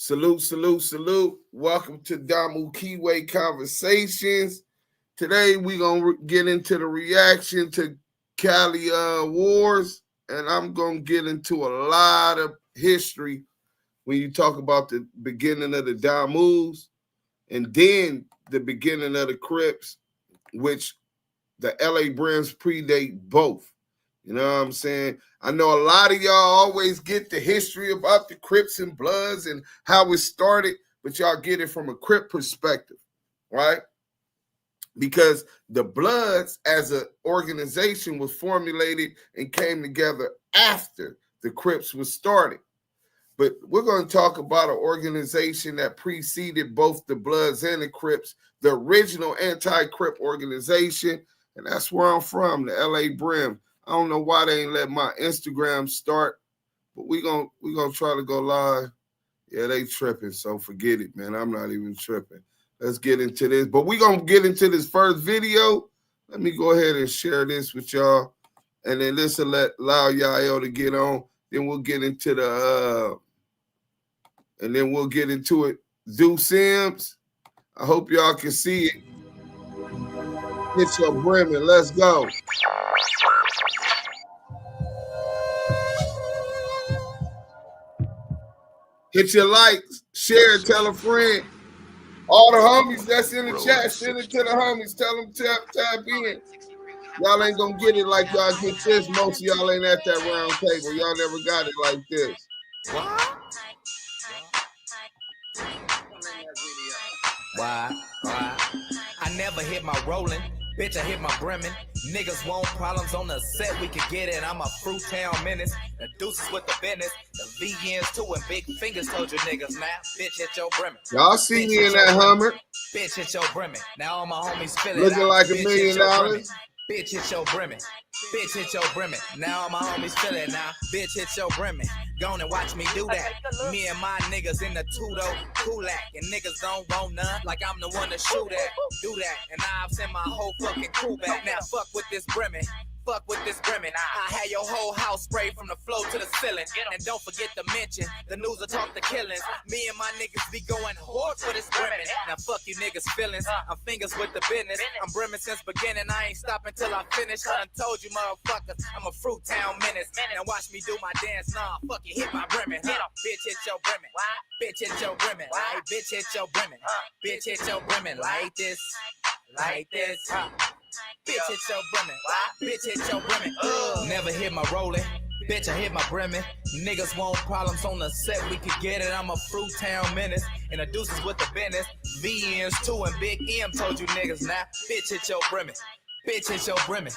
Salute, salute, salute. Welcome to Damu Kiwe Conversations. Today we're going to get into the reaction to Cali Wars, and I'm going to get into a lot of history when you talk about the beginning of the Damus and then the beginning of the Crips, which the LA Brims predate both. You know what I'm saying? I know a lot of y'all always get the history about the Crips and Bloods and how it started, but y'all get it from a Crip perspective, right? Because the Bloods as an organization was formulated and came together after the Crips was started. But we're going to talk about an organization that preceded both the Bloods and the Crips, the original anti-Crip organization, and that's where I'm from, the LA Brim. I don't know why they ain't let my Instagram start, but we gonna try to go live. Yeah, they tripping, so forget it, man. I'm not even tripping. Let's get into this. But we gonna get into this first video. Let me go ahead and share this with y'all, and then this will allow y'all to get on. Then we'll get into the and then we'll get into it. Do Sims. I hope y'all can see it. Hit your brim and let's go. Hit your likes, share, tell a friend. All the homies that's in the chat, send it to the homies. Tell them tap in. Y'all ain't gonna get it like y'all get this. Most of y'all ain't at that round table. Y'all never got it like this. Why? I never hit my rolling. Bitch, I hit my brimming. Niggas want problems on the set, we could get it. I'm a Fruit Town menace. The deuces with the business. The VNs too and big fingers told you niggas now. Bitch, hit your brimming. Y'all see me in that Hummer. Bitch, hit your brimming. Now all my homies feeling looking like $1 million. Bitch, hit your brimming. Bitch, hit your brimming. Now all my homies feel it now. Bitch, hit your brimming. Go on and watch me do that. Me and my niggas in the two-door kulak. And niggas don't want none like I'm the one to shoot at. Do that. And I've sent my whole fucking crew back. Now fuck with this brimming. Fuck with this brimming. I had your whole house sprayed from the floor to the ceiling. And don't forget to mention, the news will talk the killings. Me and my niggas be going hard for this brimming. Now fuck you niggas feelings. I'm fingers with the business. I'm brimming since beginning. I ain't stopping till I finish. I done told you motherfuckers, I'm a Fruit Town menace. Now watch me do my dance. Nah, fuck you, hit my brimming. Bitch, hit your brimming. Bitch, hit your brimming. Like, bitch, hit your brimming. Bitch, hit your brimming. Like this. Like this. Bitch, hit your brimming. Bitch, hit your brimming. Never hit my rolling. Bitch, I hit my brimming. Niggas want problems on the set, we could get it. I'm a Fruit Town menace. And the deuces with the business. VNs too and Big M told you niggas now. Bitch, hit your brimming. Bitch, hit your brimming.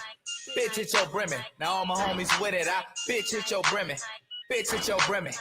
Bitch, hit your brimming. Now all my homies with it. Bitch, hit your brimming. Bitch, hit your brimming.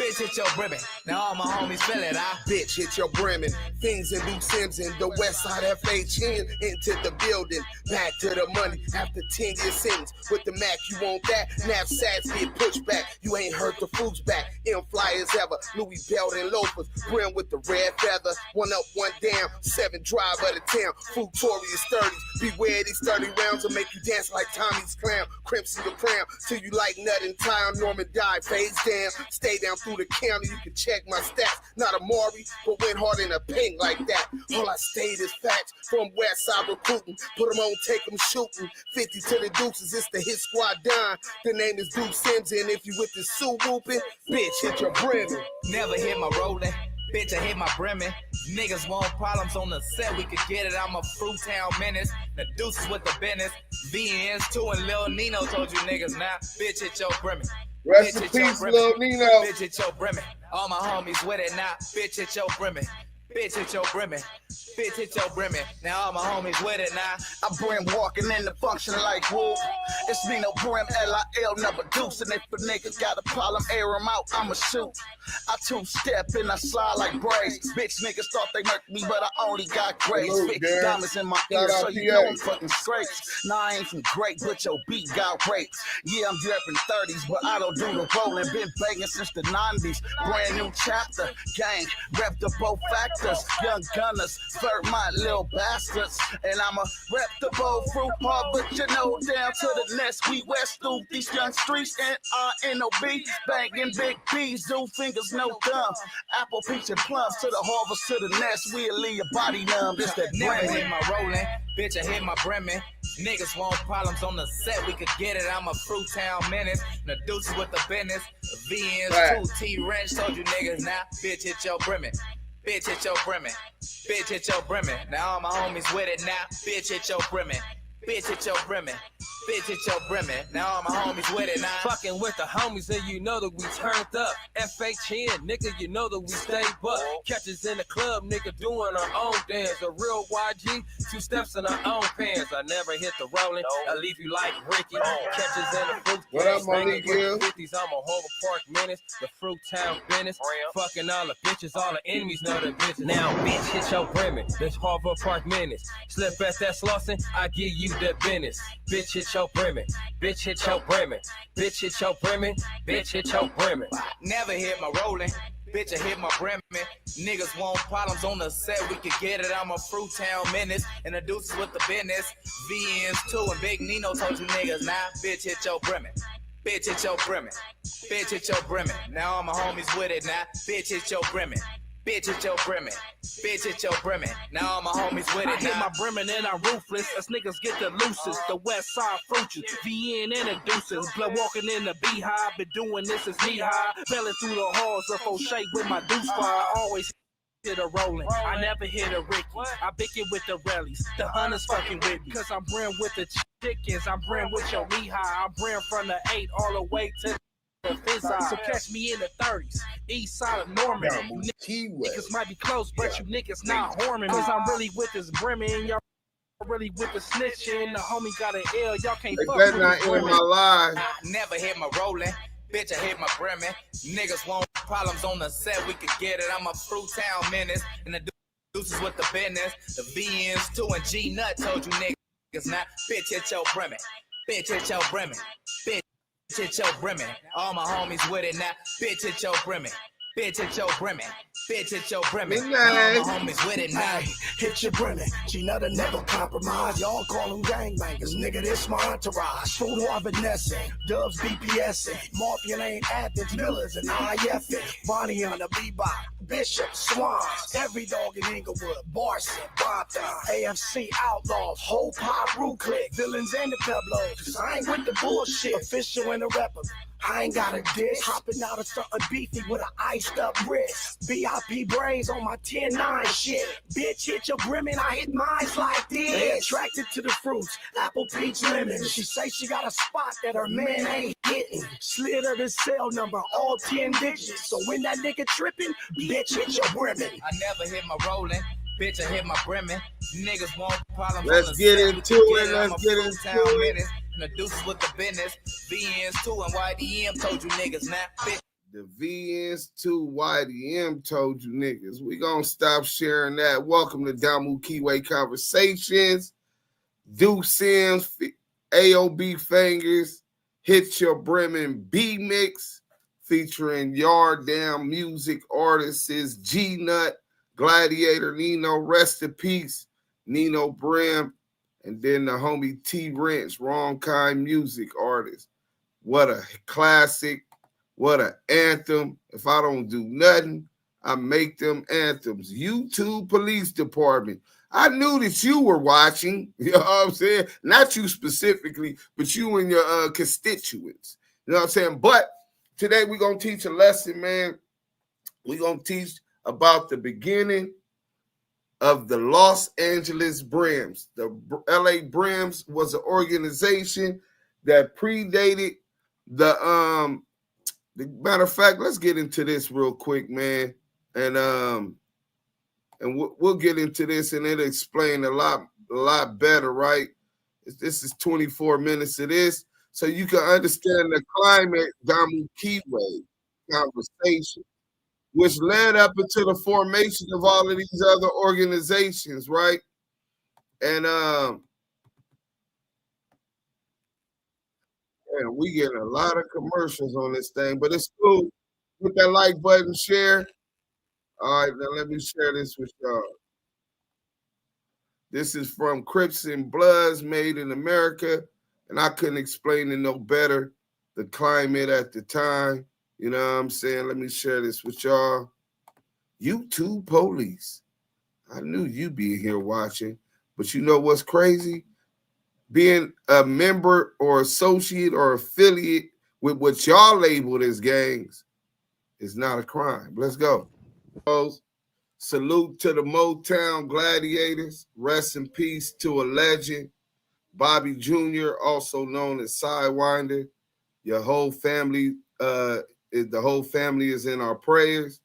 Bitch, hit your brimming. Now all my homies feel it, Bitch, hit your brimming. Things and Luke Sims in the West Side FHN into the building. Back to the money after 10 years sentence. With the Mac, you want that? Knapsacks get pushed back. You ain't heard the fruits back. Fly as ever. Louis belt and loafers. Brim with the red feather. One up, one down. 7 drive of the town. Fruitorious 30s. Beware these 30 rounds will make you dance like Tommy's clown. Crimps in your crown. Till you like nut and tie on Norman dive. Face down. Stay down through the county, you can check my stats. Not a Maury, but went hard in a pink like that. All I stayed is facts from West Side recruiting. Put them on, take them shooting. 50 to the deuces, it's the hit squad dime. The name is Do Sims, and if you with the suit whooping, bitch, hit your brimming. Never hit my rolling. Bitch, I hit my brimming. Niggas want problems on the set, we could get it. I'm a Fruit Town menace. The deuces with the business. VNs too and Lil Nino told you niggas now. Bitch, hit your brimming. Rest in peace, Lil Nino. Bitch, hit your brimming. All my homies with it now. Bitch, hit your brimming. Bitch, hit your brimming. Bitch, hit your brimming. Now all my homies with it now. I brim walking in the function like wool. It's me no brim, L-I-L, never deuce. And if a nigga got a problem, air him out, I'ma shoot. I two-step and I slide like braids. Bitch niggas thought they murked me, but I only got grades. Big diamonds in my ear, so you know I'm fucking straight. Nah, I ain't from great, but your beat got raped. Yeah, I'm dripping 30s, but I don't do the rolling. Been banging since the 90s. Brand new chapter, gang, rep the both factors. masters, young gunners, Fremont little bastards. And I'ma rep the bold fruit hard, but you know, down to the nest, we west through these young streets and RNOB, banging big P's, do fingers, no thumb. Apple, peach, and plums to the harvest, to the nest, we'll leave your body numb. This that Never brand. hit my rolling, bitch, I hit my brimming. Niggas want problems on the set, we could get it. I'm a Fruit Town menace, the deuces with the business. VNs, 2 T-wrench, told you niggas now, bitch, hit your brimming. Bitch, hit your brimming. Bitch, hit your brimming. Now all my homies with it now, bitch, hit your brimming. Bitch, hit your brimming. Bitch, hit your brimming. Now all my homies with it now. Fucking with the homies, and you know that we turned up. FHN, nigga, you know that we stay buck. Catches in the club, nigga, doing our own dance. A real YG, 2 steps in our own pants. I never hit the rolling, I leave you like Ricky. Catches in the fruit. What up, Monique? 50s, I'm a Harbor Park menace, the Fruit Town business. Fucking all the bitches, all the enemies know the bitches. Now, bitch, hit your brimming. This Harbor Park menace. Slip at that Slauson, I give you the business. Bitch, hit your brimming. Bitch, hit your brimming. Bitch, hit your brimming. Bitch, hit your brimming. Never hit my rolling. Bitch, I hit my brimming. Niggas want problems on the set, we could get it. I'm a Fruit Town menace, and the deuces with the business. VNs too, and Big Nino told you niggas now, bitch, hit your brimming. Bitch, hit your brimming. Bitch, hit your brimming. Now all my homies with it now, bitch, hit your brimming. Bitch, hit your brimming. Bitch, hit your brimming. Now all my homies with it. I hit my brimming and I'm ruthless. As niggas get the loosest. The West Side fruities, VN and the deuces. Blood walking in the beehive. Been doing this since knee high. Belling through the halls of O'Shea with my deuce fire. Always hit a rolling. I never hit a Ricky. I bick it with the rallies. The hunters fucking with me. Cause I'm brim with the chickens. I'm brim with your knee high. I'm brim from the 8 all the way to so catch me in the 30s, east side of Norman. Niggas might be close, but you niggas not horming. Cause I'm really with this brimming, y'all really with the snitching. The homie got an L, y'all can't fuck with not in my life. I never hit my rolling. Bitch, I hit my brimming. Niggas want problems on the set, we could get it. I'm a Fruit Town menace, and the deuces with the business. The VNs too, and G Nut told you niggas now, bitch, hit your brimming. Bitch, hit your brimming. Bitch, hit your brimming. All my homies with it now. Bitch, hit your brimming. Bitch, hit your brimming. Bitch, hit your brimming. All my homies with it now. Hit your brimming. She never compromise. Y'all call them gangbangers. Nigga, this my entourage. Food Harvard-nessing. Dubs BPSing. Morpheus ain't Athens. Millers and IFing. Bonnie on the bebop. Bishop, Swans. Every dog in Inglewood. Barson, Bonthon. AFC Outlaws. Whole pop root click. Villains and the Pueblos. Cause I ain't with the bullshit. Official and a rapper. I ain't got a diss. Hopping out of something beefy with an iced up wrist. VIP braids on my 10-9 shit. Bitch, hit your brimming, I hit mine like this. They attracted to the fruits, apple, peach, lemon. She say she got a spot that her man ain't hitting. Slid her the cell number, all 10 digits. So when that nigga tripping, bitch, hit your brimming. I never hit my rolling. Bitch, I hit my brimming. Niggas want problems. Let's get into it. Let's get into it. The deuces with the business. VNs too, and YDM told you niggas now. Bitch. The VNs too, YDM told you niggas. We gonna stop sharing that. Welcome to Damu Kiwe Conversations. Deuce Sims, AOB Fingers, Hit Your Bremen B Mix, featuring Yard Down music artists G Nut, Gladiator Nino, rest in peace, Nino Brim, and then the homie T Wrench, Wrong Kind music artist. What a classic, what an anthem. If I don't do nothing, I make them anthems. YouTube Police Department. I knew that you were watching, you know what I'm saying? Not you specifically, but you and your constituents. You know what I'm saying? But today we're going to teach a lesson, man. We're going to teach about the beginning of the Los Angeles Brims. The LA Brims was an organization that predated the matter of fact, let's get into this real quick, man. And we'll get into this and it'll explain a lot better, right? This is 24 minutes of this, so you can understand the climate, Damu Kiwe Conversation, which led up into the formation of all of these other organizations, right? And we get a lot of commercials on this thing, but it's cool. Hit that like button, share. All right, now let me share this with y'all. This is from Crips and Bloods, made in America, and I couldn't explain it no better. The climate at the time, you know what I'm saying? Let me share this with y'all. YouTube police. I knew you'd be here watching, but you know what's crazy? Being a member or associate or affiliate with what y'all labeled as gangs is not a crime. Let's go. Salute to the Motown Gladiators. Rest in peace to a legend, Bobby Jr., also known as Sidewinder. Your whole family, the whole family is in our prayers.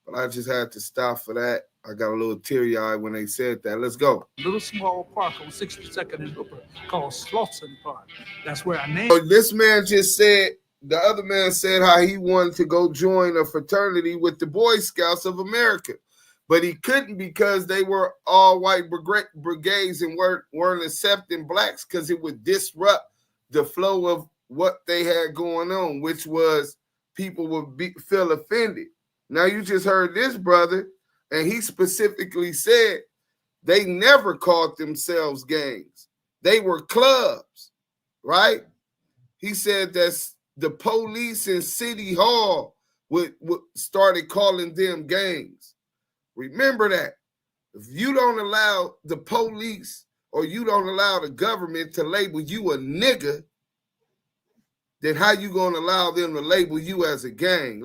But I just had to stop for that. I got a little teary-eyed when they said that. Let's go. Little small park on 62nd and Hooper called Slauson Park. That's where I named. So this man just said, the other man said how he wanted to go join a fraternity with the Boy Scouts of America. But he couldn't because they were all white brigades and weren't accepting blacks because it would disrupt the flow of what they had going on, which was people would feel offended. Now you just heard this brother, and he specifically said they never called themselves gangs. They were clubs, right? He said that the police in City Hall would started calling them gangs. Remember that. If you don't allow the police or you don't allow the government to label you a nigga, then how you going to allow them to label you as a gang?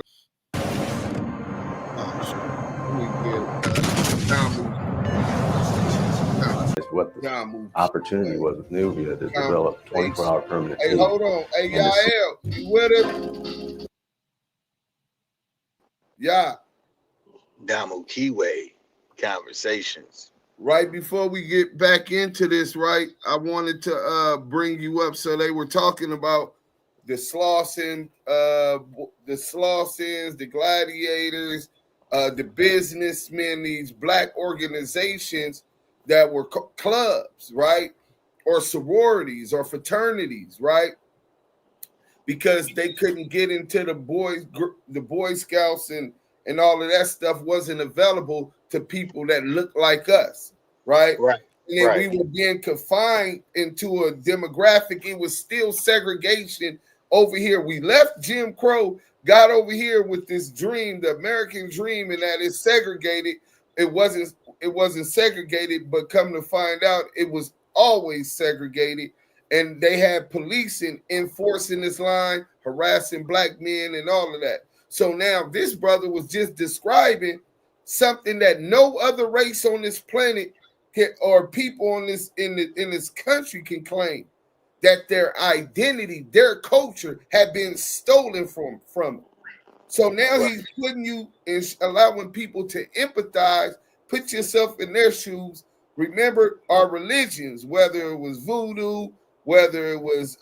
It's what the opportunity was with Nubia to develop 24-hour permanent. Hey, hold on. Hey, Yael, you with us? Yeah. Damu Kiwe Conversations. Right before we get back into this, right, I wanted to bring you up. So they were talking about the Slausons, the Gladiators, the businessmen, these black organizations that were clubs, right, or sororities or fraternities, right, because they couldn't get into the Boy Scouts and all of that stuff wasn't available to people that looked like us, right? Right. And then we were being confined into a demographic. It was still segregation over here. We left Jim Crow, got over here with this dream, the American dream, and that it's segregated. It wasn't segregated, but come to find out, it was always segregated. And they had policing enforcing this line, harassing black men and all of that. So now this brother was just describing something that no other race on this planet or people on this in this country can claim, that their identity, their culture had been stolen from them. So now he's putting you and allowing people to empathize, put yourself in their shoes. Remember our religions, whether it was voodoo, whether it was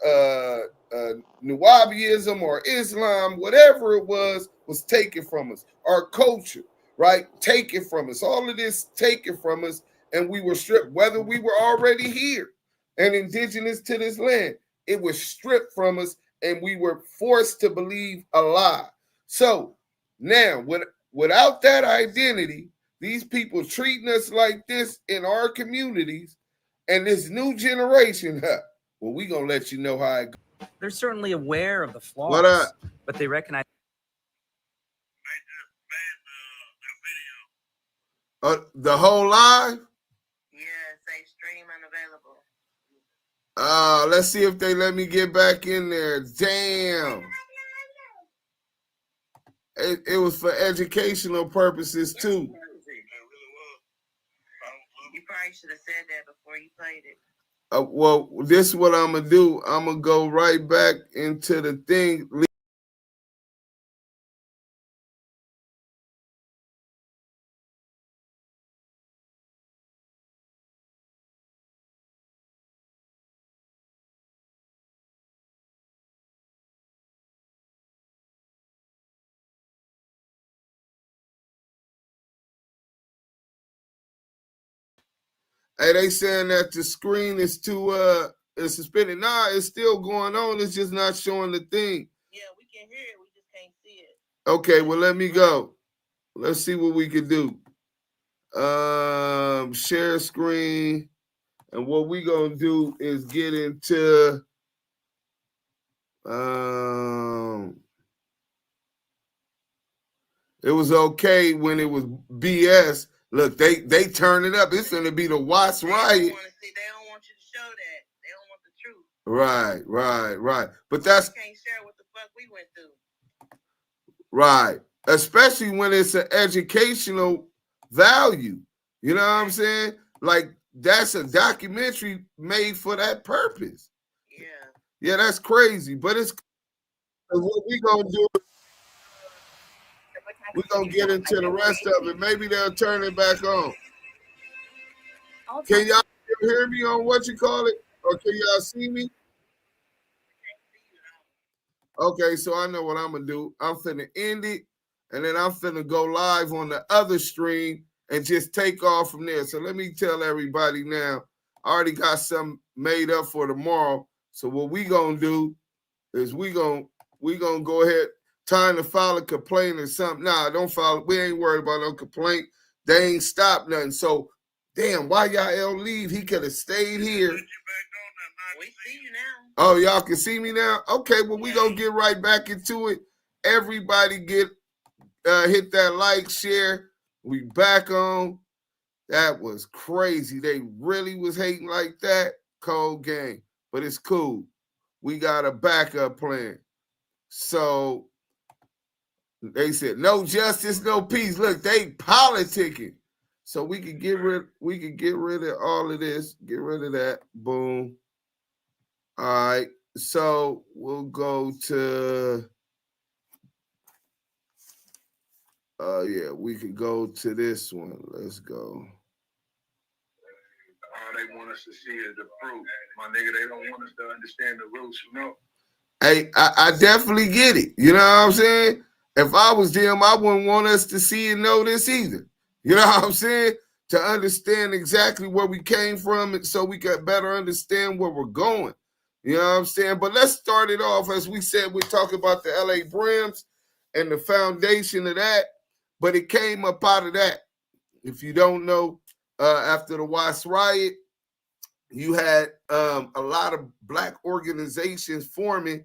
Nawabiism or Islam, whatever it was taken from us. Our culture, right? Taken from us. All of this taken from us, and we were stripped, whether we were already here and indigenous to this land. It was stripped from us, and we were forced to believe a lie. So now, without that identity, these people treating us like this in our communities, and this new generation, well, we gonna let you know how it goes. They're certainly aware of the flaws, What up? but they recognize. The whole live? Yeah, say stream unavailable. Let's see if they let me get back in there. Damn. It was for educational purposes too. You probably should have said that before you played it. Well, this is what I'm gonna do. I'm gonna go right back into the thing. Hey, they saying that the screen is too it's suspended. Nah, it's still going on. It's just not showing the thing. Yeah, we can hear it. We just can't see it. Okay, well, let me go. let's see what we can do. Share screen. And what we gonna do is get into it was okay when it was BS. Look, they turn it up. It's gonna be the Watts riot. They don't want you to show that. They don't want the truth. Right. But that's you can't share what the fuck we went through. Right. Especially when it's an educational value. You know what I'm saying? Like, that's a documentary made for that purpose. Yeah, that's crazy. But it's what we gonna do. We're gonna get into the rest of it. Maybe they'll turn it back on. Can y'all hear me on what you call it? Or can y'all see me? Okay, so I know what I'm gonna do. I'm finna end it, and then I'm finna go live on the other stream and just take off from there. So let me tell everybody now, I already got something made up for tomorrow. So what we gonna do is we gonna go ahead, time to file a complaint or something. Nah, don't file. We ain't worried about no complaint. They ain't stopped nothing. So damn, why y'all leave? He could have stayed here. We see you now. Oh, y'all can see me now? Okay, well, we gonna get right back into it. Everybody get hit that like, share. We back on. That was crazy. They really was hating like that. Cold game. But it's cool. We got a backup plan. So they said no justice, no peace. Look, they politicking. So we could get rid of all of this. Get rid of that. Boom. All right. So we'll go to yeah, we could go to this one. Let's go. All they want us to see is the fruit. My nigga, they don't want us to understand the roots, you know? Hey, I definitely get it. You know what I'm saying? If I was them, I wouldn't want us to see and know this either. You know what I'm saying? To understand exactly where we came from so we could better understand where we're going. You know what I'm saying? But let's start it off. As we said, we're talking about the LA Brims and the foundation of that. But it came up out of that. If you don't know, after the Watts riot, you had a lot of black organizations forming,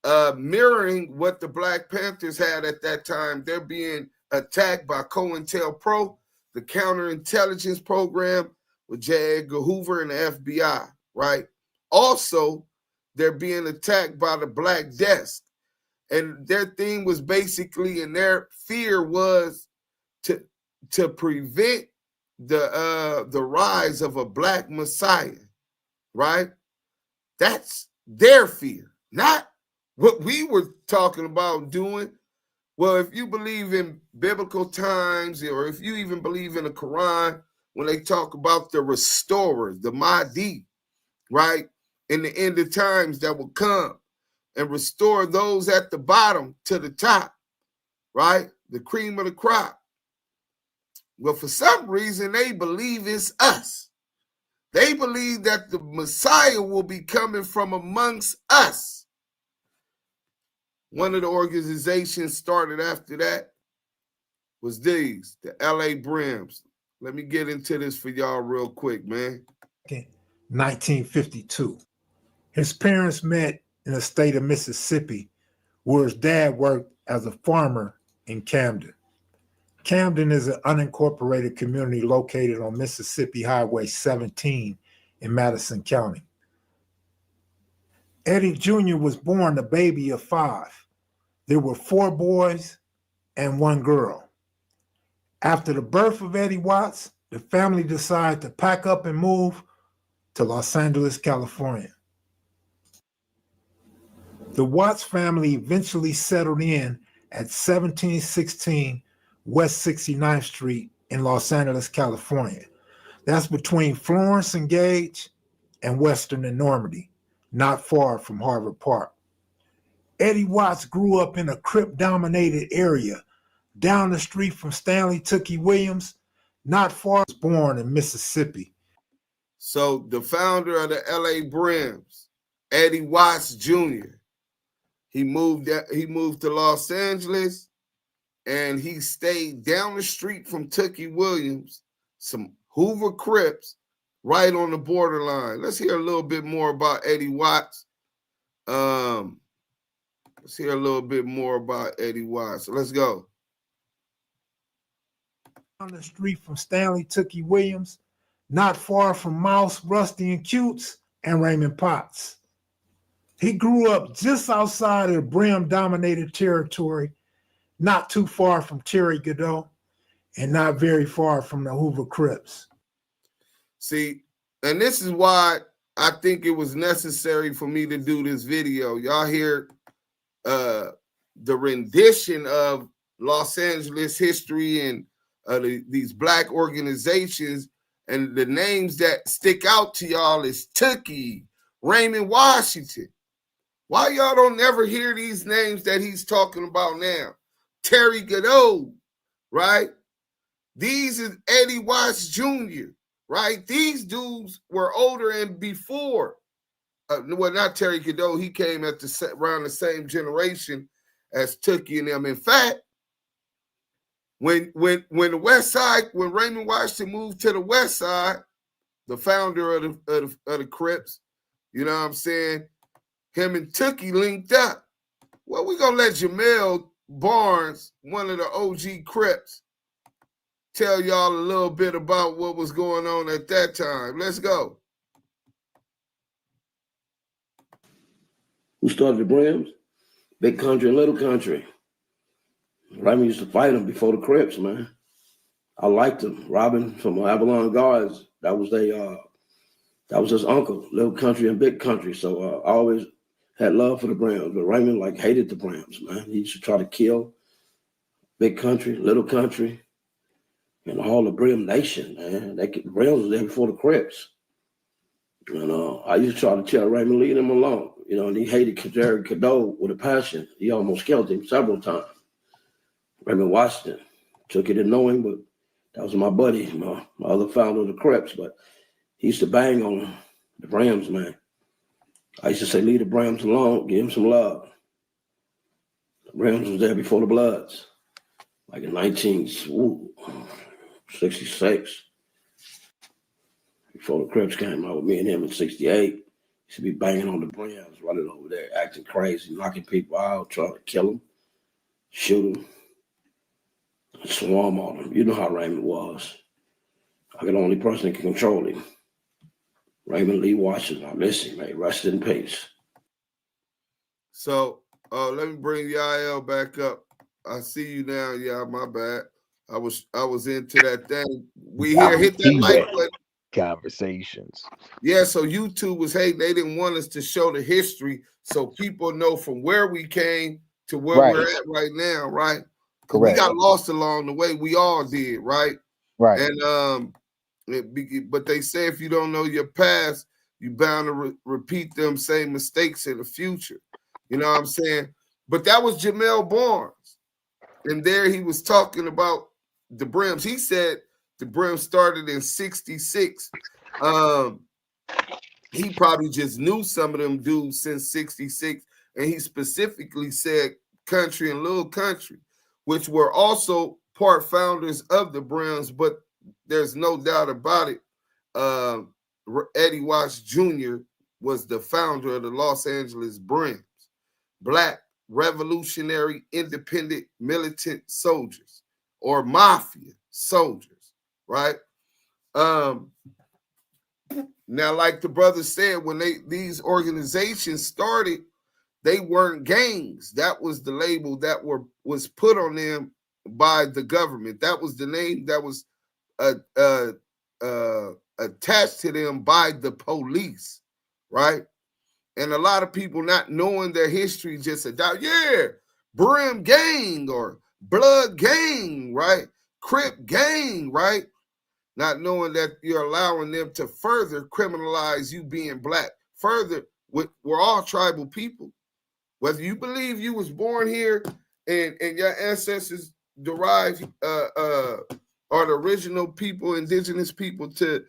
mirroring what the Black Panthers had at that time. They're being attacked by COINTELPRO, the counterintelligence program with J. Edgar Hoover and the FBI, right? Also, they're being attacked by the Black Desk. And their thing was basically, and their fear was to prevent the rise of a Black Messiah, right? That's their fear, not what we were talking about doing. Well, if you believe in biblical times, or if you even believe in the Quran, when they talk about the restorers, the Mahdi, right? In the end of times that will come and restore those at the bottom to the top, right? The cream of the crop. Well, for some reason, they believe it's us. They believe that the Messiah will be coming from amongst us. One of the organizations started after that was these, the LA Brims. Let me get into this for y'all real quick, man. 1952. His parents met in the state of Mississippi, where his dad worked as a farmer in Camden. Camden is an unincorporated community located on Mississippi Highway 17 in Madison County. Eddie Jr. was born a baby of 5. There were 4 boys and 1 girl. After the birth of Eddie Watts, the family decided to pack up and move to Los Angeles, California. The Watts family eventually settled in at 1716 West 69th Street in Los Angeles, California. That's between Florence and Gage and Western and Normandy, not far from Harvard Park. Eddie Watts grew up in a Crip-dominated area down the street from Stanley Tookie Williams, not far. Was born in Mississippi. So the founder of the LA Brims, Eddie Watts Jr., he moved to Los Angeles, and he stayed down the street from Tookie Williams, some Hoover Crips, right on the borderline. Let's hear a little bit more about Eddie Watts. Let's hear a little bit more about Eddie Watts. So let's go. On the street from Stanley Tookie Williams, not far from Mouse, Rusty, and Cutes, and Raymond Potts. He grew up just outside of the Brim-dominated territory, not too far from Terry Godot, and not very far from the Hoover Crips. See, and this is why I think it was necessary for me to do this video. Y'all hear the rendition of Los Angeles history and these black organizations, and the names that stick out to y'all is Tookie, Raymond Washington. Why y'all don't never hear these names that he's talking about now? Terry Godot, right? These is Eddie Watts Jr., right? These dudes were older and before. Well, not Terry Godot. He came at around the same generation as Tookie and them. In fact, when the West Side, when Raymond Washington moved to the West Side, the founder of the Crips, you know what I'm saying? Him and Tookie linked up. Well, we're gonna let Jamel Barnes, one of the OG Crips, tell y'all a little bit about what was going on at that time. Let's go. Who started the Brims? Big Country and Little Country. Raymond used to fight them before the Crips, man. I liked them. Robin from Avalon Guards, that was his uncle, Little Country and Big Country. So I always had love for the Brims, but Raymond hated the Brims, man. He used to try to kill Big Country, Little Country, and all the Brim Nation, man. The Brims was there before the Crips. And I used to try to tell Raymond, leave him alone. You know, and he hated Terry Godot with a passion. He almost killed him several times. Raymond Washington took it to know him, but that was my buddy, my other founder of the Crips. But he used to bang on the Brims, man. I used to say, leave the Brims alone, give him some love. The Brims was there before the Bloods, like in 1966. Before the Crips came out with me and him in 68. He should be banging on the Brims, running over there, acting crazy, knocking people out, trying to kill them, shoot them, swarm on them. You know how Raymond was. I'm the only person that can control him. Raymond Lee Washington, I miss him, man. Rest in peace. So let me bring Yael back up. I see you now. Yeah, my bad. I was into that thing. We here, hit that like button. Conversations. Yeah, so YouTube was hating. They didn't want us to show the history so people know from where we came to where we're at right now, right? Because we got lost along the way. We all did, right? Right. And but they say if you don't know your past, you're bound to repeat them same mistakes in the future. You know what I'm saying? But that was Jamel Barnes. And there he was talking about the Brims. He said the Brims started in 66. He probably just knew some of them dudes since 66. And he specifically said Country and Little Country, which were also part founders of the Brims, but there's no doubt about it. Eddie Watts Jr. was the founder of the Los Angeles Brims, Black Revolutionary Independent Militant Soldiers, or Mafia Soldiers, right? Now, like the brother said, when these organizations started, they weren't gangs. That was the label that was put on them by the government. That was the name that was attached to them by the police, right? And a lot of people not knowing their history just adopt, Brim gang or Blood gang, right? Crip gang, right? Not knowing that you're allowing them to further criminalize you being black. Further, we're all tribal people. Whether you believe you was born here and your ancestors derived are the original people, indigenous people to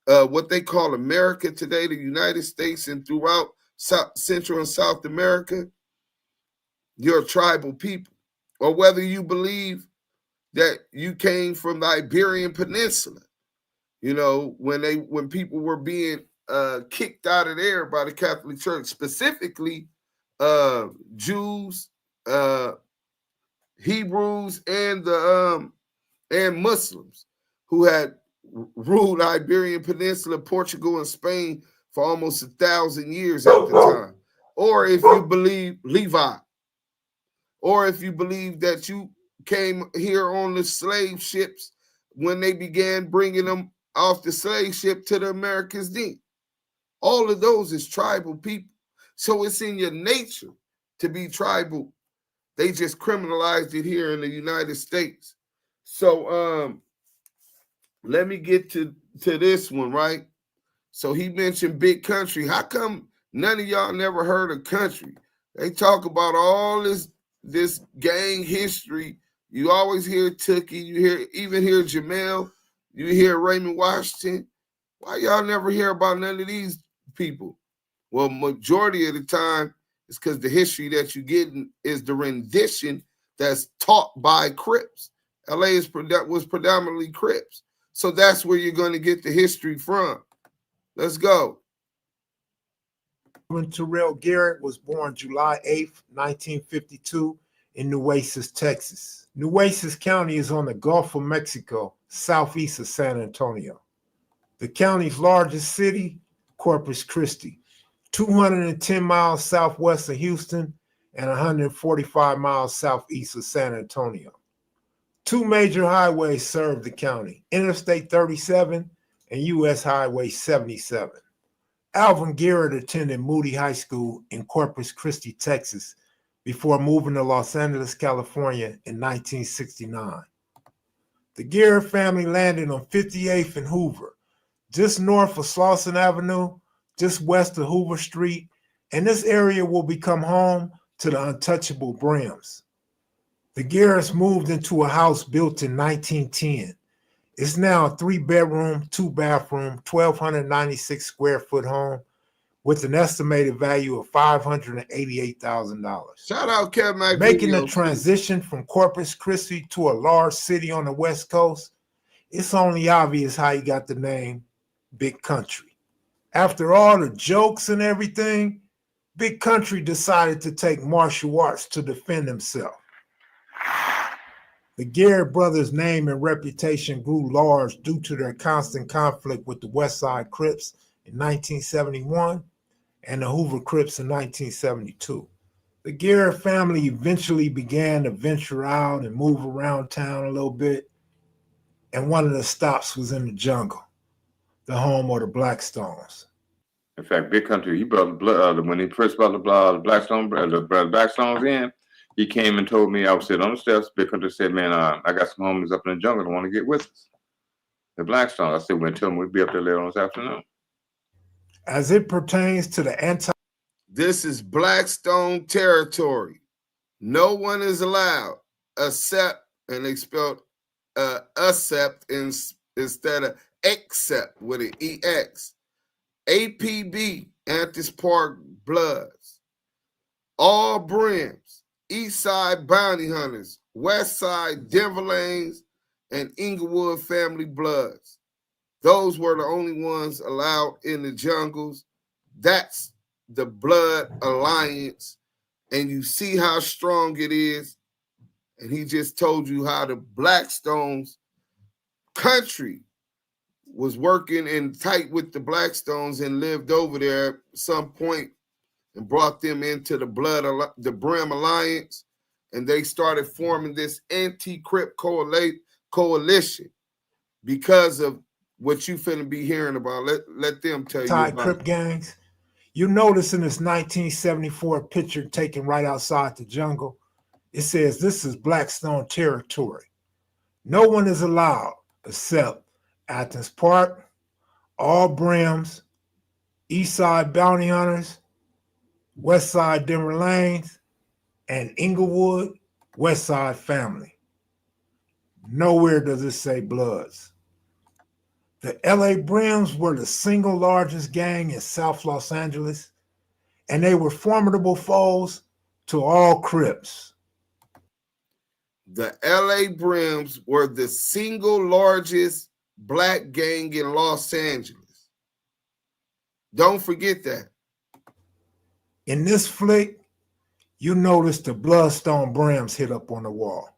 what they call America today, the United States, and throughout Central and South America, you're a tribal people. or whether you believe that you came from the Iberian Peninsula. You know, when people were being kicked out of there by the Catholic Church, specifically Jews, Hebrews, and Muslims who had ruled Iberian Peninsula, Portugal, and Spain for almost 1,000 years at the time. Or if you believe Levi, or if you believe that you came here on the slave ships when they began bringing them off the slave ship to the Americas then. All of those is tribal people. So it's in your nature to be tribal. They just criminalized it here in the United States. So let me get to this one, right? So he mentioned big country. How come none of y'all never heard of country? They talk about all this gang history. You always hear Tookie, you even hear Jamel, you hear Raymond Washington. Why y'all never hear about none of these people? Well, majority of the time, it's because the history that you get is the rendition that's taught by Crips. LA was predominantly Crips. So that's where you're going to get the history from. Let's go. Terrell Garrett was born July 8th, 1952 in Nueces, Texas. Nueces County is on the Gulf of Mexico, southeast of San Antonio. The county's largest city, Corpus Christi, 210 miles southwest of Houston and 145 miles southeast of San Antonio. Two major highways serve the county, Interstate 37 and U.S. Highway 77. Alvin Garrett attended Moody High School in Corpus Christi, Texas, before moving to Los Angeles, California in 1969. The Garrett family landed on 58th and Hoover, just north of Slauson Avenue, just west of Hoover Street, and this area will become home to the untouchable Brims. The Garretts moved into a house built in 1910. It's now a 3-bedroom, 2-bathroom, 1,296 square foot home with an estimated value of $588,000. Shout out Kevin McVeigh. Making the transition from Corpus Christi to a large city on the West Coast, it's only obvious how he got the name Big Country. After all the jokes and everything, Big Country decided to take martial arts to defend himself. The Garrett brothers' name and reputation grew large due to their constant conflict with the West Side Crips in 1971 and the Hoover Crips in 1972. The Garrett family eventually began to venture out and move around town a little bit, and one of the stops was in the jungle, the home of the Blackstones. In fact, Big Country, he brought the blood, when he first brought the Blackstones in, he came and told me, I was sitting on the steps. Big Country said, man, I got some homies up in the jungle that want to get with us. The Blackstones. I said, well, tell them we'll be up there later on this afternoon. As it pertains to the This is Blackstone territory. No one is allowed except, and they spelled accept instead of except with an EX. APB, Antis Park Bloods. All Brims. East Side Bounty Hunters, West Side Denver Lanes, and Inglewood Family Bloods. Those were the only ones allowed in the jungles. That's the Blood Alliance, and you see how strong it is. And he just told you how the Blackstones country was working in tight with the Blackstones and lived over there at some point and brought them into the Brim Alliance, and they started forming this anti-Crip coalition because of what you finna be hearing about. Let them tell you about Crip gangs. You notice in this 1974 picture taken right outside the jungle, it says this is Blackstone territory. No one is allowed except Athens Park, all Brims, East Side Bounty Hunters, West Side Denver Lanes, and Inglewood West Side Family. Nowhere does it say Bloods. The LA Brims were the single largest gang in South Los Angeles, and they were formidable foes to all Crips. the LA Brims were the single largest black gang in Los Angeles. Don't forget that. In this flick, you notice the Bloodstone Brims hit up on the wall.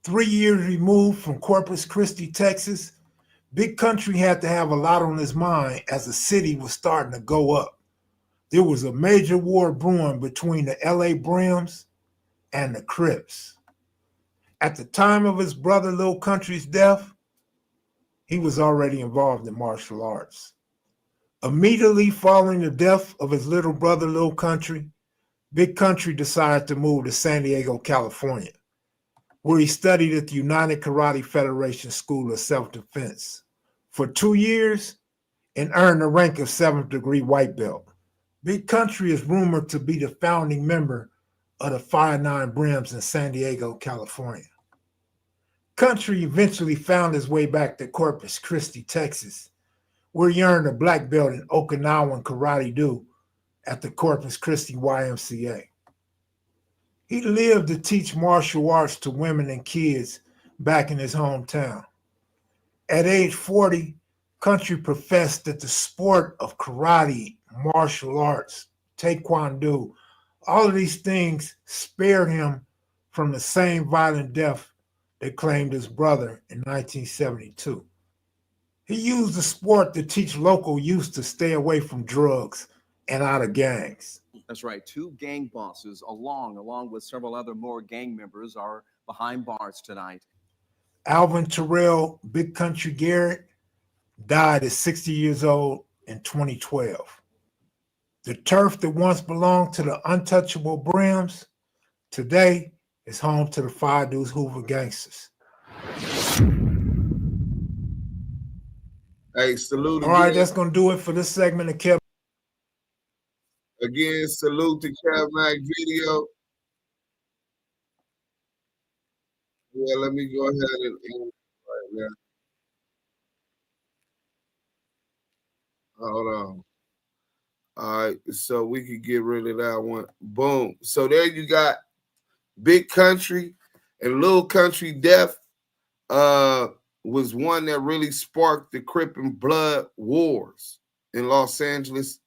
3 years removed from Corpus Christi, Texas, Big Country had to have a lot on his mind as the city was starting to go up. There was a major war brewing between the LA Brims and the Crips. At the time of his brother Lil Country's death, he was already involved in martial arts. Immediately following the death of his little brother Lil Country, Big Country decided to move to San Diego, California, where he studied at the United Karate Federation School of Self-Defense for 2 years and earned the rank of 7th degree white belt. Big Country is rumored to be the founding member of the 5'9" Brims in San Diego, California. Country eventually found his way back to Corpus Christi, Texas, where he earned a black belt in Okinawan Karate-Do at the Corpus Christi YMCA. He lived to teach martial arts to women and kids back in his hometown. At age 40, Country professed that the sport of karate, martial arts, taekwondo, all of these things spared him from the same violent death that claimed his brother in 1972. He used the sport to teach local youth to stay away from drugs and out of gangs. That's right. 2 gang bosses, along with several other more gang members, are behind bars tonight. Alvin Terrell Big Country Garrett died at 60 years old in 2012. The turf that once belonged to the untouchable Brims today is home to the Five Deuce Hoover Gangsters. Hey, salute. All right, that's going to do it for this segment of Kev. Again, salute to Kev Mac Video. Yeah, let me go ahead and end right now. Hold on. All right, so we could get rid of that one. Boom. So there you got Big Country and Little Country Death was one that really sparked the Crip and Blood wars in Los Angeles.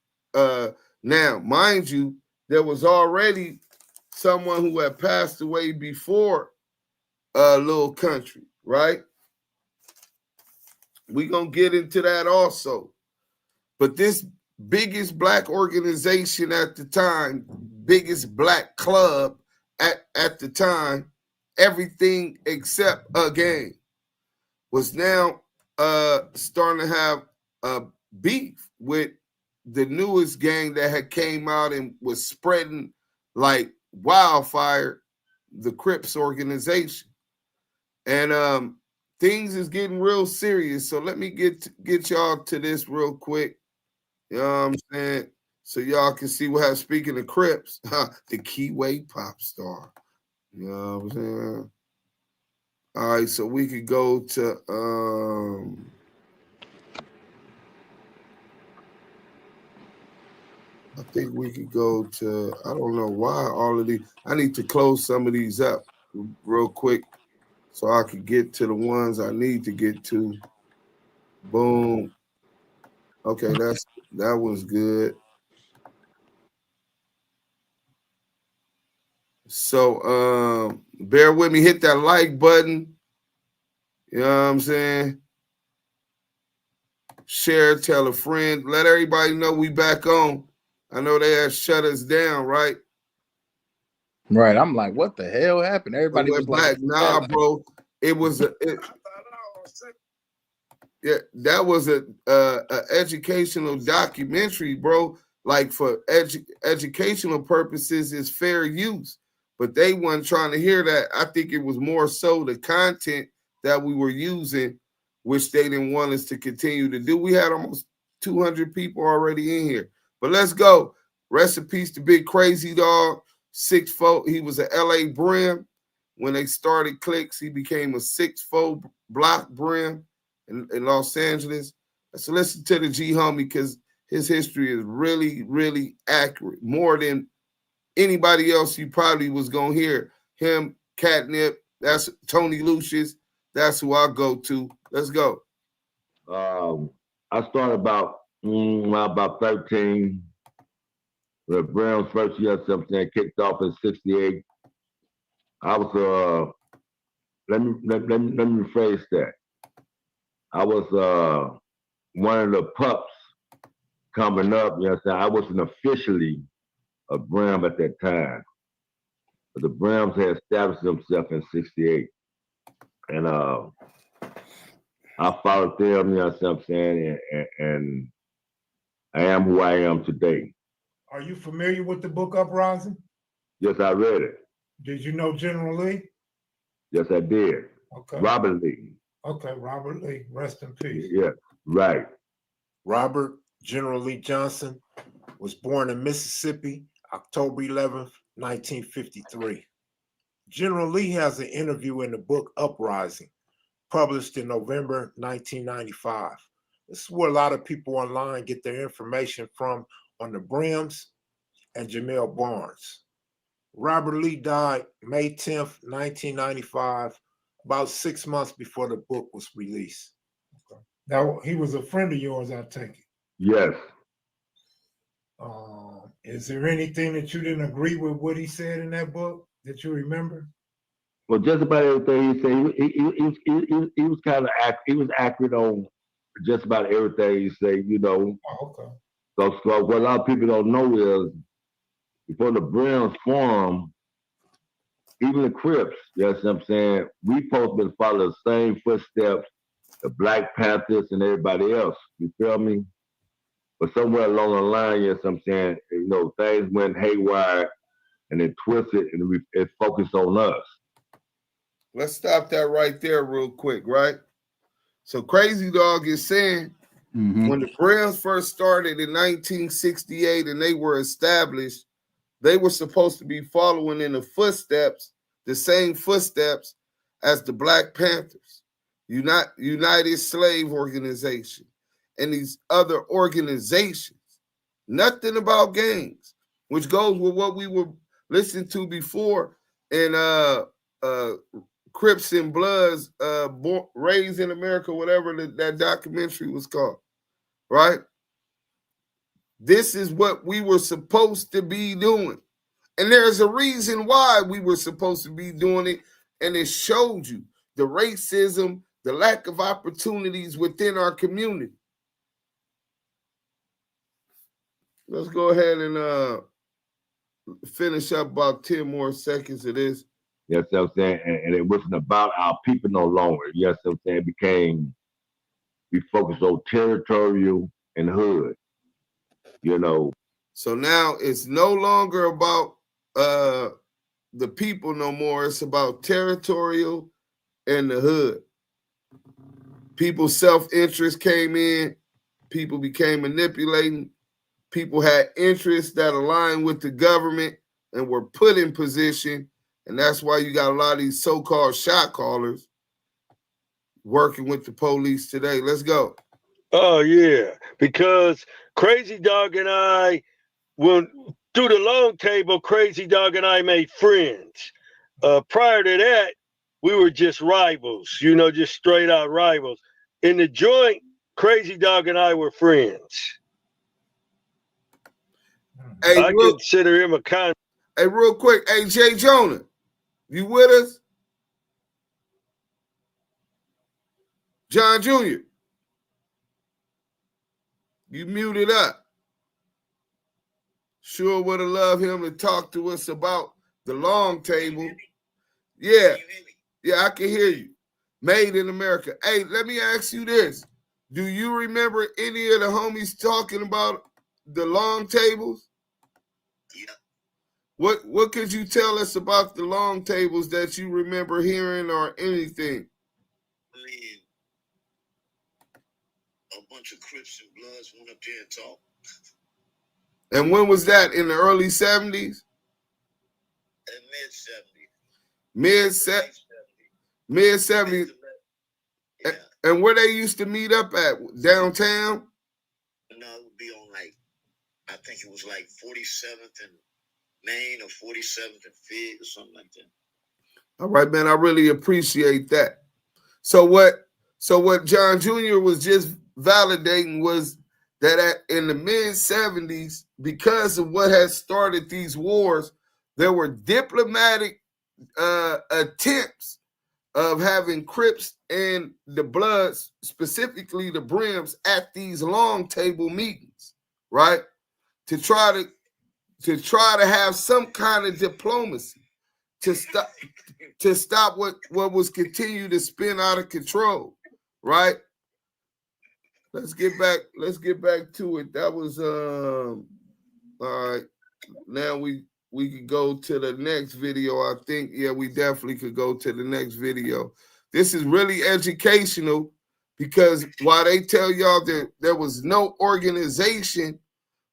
Now, mind you, there was already someone who had passed away before Little Country, right? We're going to get into that also. But this biggest black organization at the time, biggest black club at the time, everything except a gang, was now starting to have a beef with the newest gang that had came out and was spreading like wildfire, the Crips organization. And things is getting real serious. So let me get y'all to this real quick. You know what I'm saying? So y'all can see what I'm speaking of Crips, the Kiwe pop star. You know what I'm saying? All right, so we could go to I think we could go to, I don't know why all of these, I need to close some of these up real quick so I could get to the ones I need to get to. Boom. Okay, that was good. So bear with me, hit that like button. You know what I'm saying? Share, tell a friend, let everybody know we back on. I know they had shut us down, right? Right. I'm like, what the hell happened? Everybody was like, nah, bro. It was yeah, that was a educational documentary, bro. Like for educational purposes, is fair use. But they weren't trying to hear that. I think it was more so the content that we were using, which they didn't want us to continue to do. We had almost 200 people already in here. But let's go. Rest in peace to Big Crazy Dog, 6'4". He was an LA Brim. When they started Clicks, he became a 6'4" block Brim in Los Angeles. So listen to the G homie because his history is really, really accurate. More than anybody else you probably was going to hear. Him Catnip. That's Tony Lucius. That's who I go to. Let's go. I started about 13. The Browns first year, something kicked off in '68. I was let me rephrase that. I was one of the pups coming up. You know what I'm saying? I wasn't officially a Brim at that time, but the Brims had established themselves in '68, and I followed them. You know what I'm saying? And I am who I am today. Are you familiar with the book Uprising? Yes, I read it. Did you know General Lee? Yes, I did. Okay. Robert Lee. Okay, Robert Lee. Rest in peace. Yeah, right. Robert General Lee Johnson was born in Mississippi, October 11th, 1953. General Lee has an interview in the book Uprising, published in November 1995. This is where a lot of people online get their information from on the Brims and Jamel Barnes. Robert Lee died May 10th, 1995, about 6 months before the book was released. Okay. Now, he was a friend of yours, I take it. Yes. Is there anything that you didn't agree with what he said in that book that you remember? Well, just about everything he said, he was kind of he was accurate on just about everything he said, you know. Oh, okay. So what a lot of people don't know is before the Brims formed, even the Crips, you know what I'm saying, we supposed to follow the same footsteps, the Black Panthers and everybody else. You feel me? But somewhere along the line, you know what I'm saying, you know, things went haywire and it twisted and it focused on us. Let's stop that right there real quick, right? So Crazy Dog is saying when the Brims first started in 1968 and they were established, they were supposed to be following in the footsteps, the same footsteps as the Black Panthers, United Slave Organization, and these other organizations. Nothing about gangs, which goes with what we were listening to before in Crips and Bloods, Raised in America, whatever that documentary was called, right? This is what we were supposed to be doing. And there's a reason why we were supposed to be doing it, and it showed you the racism, the lack of opportunities within our community. Let's go ahead and finish up about 10 more seconds of this. Yes, you know what I'm saying? And it wasn't about our people no longer. Yes, you know what I'm saying? We focused on territorial and hood, you know. So now it's no longer about the people no more. It's about territorial and the hood. People's self-interest came in. People became manipulating. People had interests that aligned with the government and were put in position. And that's why you got a lot of these so-called shot callers working with the police today. Let's go. Oh, yeah. Because Crazy Dog and I, when through the long table, Crazy Dog and I made friends. Prior to that, we were just rivals, you know, just straight out rivals. In the joint, Crazy Dog and I were friends. Hey, I consider him a kind. Hey, real quick. Hey, Jay Jonah, you with us? John Jr., you muted up. Sure would have loved him to talk to us about the long table. Yeah. Yeah, I can hear you. Made in America. Hey, let me ask you this. Do you remember any of the homies talking about the long tables? Yeah. What could you tell us about the long tables that you remember hearing or anything? I mean, a bunch of Crips and Bloods went up there and talked. And when was that? In the early 70s? In mid-70s. Mid-70s. Yeah. And where they used to meet up at? Downtown? No, it would be on I think it was 47th and Main or 47th and Fig or something like that. All right, man. I really appreciate that. So what John Jr. was just validating was that in the mid-70s, because of what had started these wars, there were diplomatic attempts of having Crips and the Bloods, specifically the Brims, at these long table meetings, right? To try to have some kind of diplomacy to stop what was continued to spin out of control, right? Let's get back to it. That was all right. Now we could go to the next video. I think, yeah, we definitely could go to the next video. This is really educational because while they tell y'all that there was no organization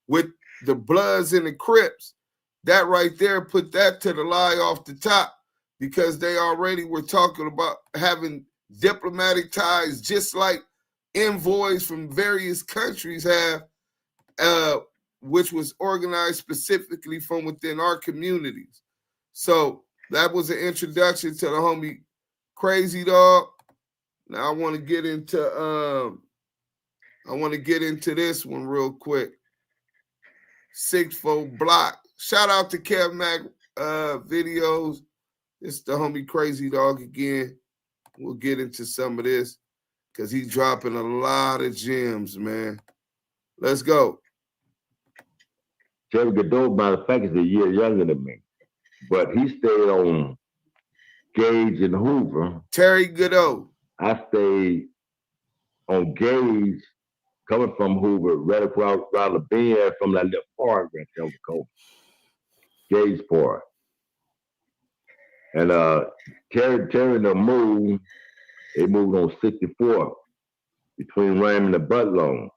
with the Bloods and the Crips, that right there put that to the lie off the top, because they already were talking about having diplomatic ties, just like envoys from various countries have, which was organized specifically from within our communities. So that was an introduction to the homie Crazy Dog. Now I want to get into this one real quick. 6-4 block. Shout out to Kev Mac videos. It's the homie Crazy Dog again. We'll get into some of this because he's dropping a lot of gems, man. Let's go. Terry Godot, matter of fact, is a year younger than me, but he stayed on Gage and Hoover. Terry Godot. I stayed on Gage, coming from Hoover, right across the bend from that little park right there on the coast. Gage Park. And Terry and the moved, they moved on 64 between Raymond and Butler.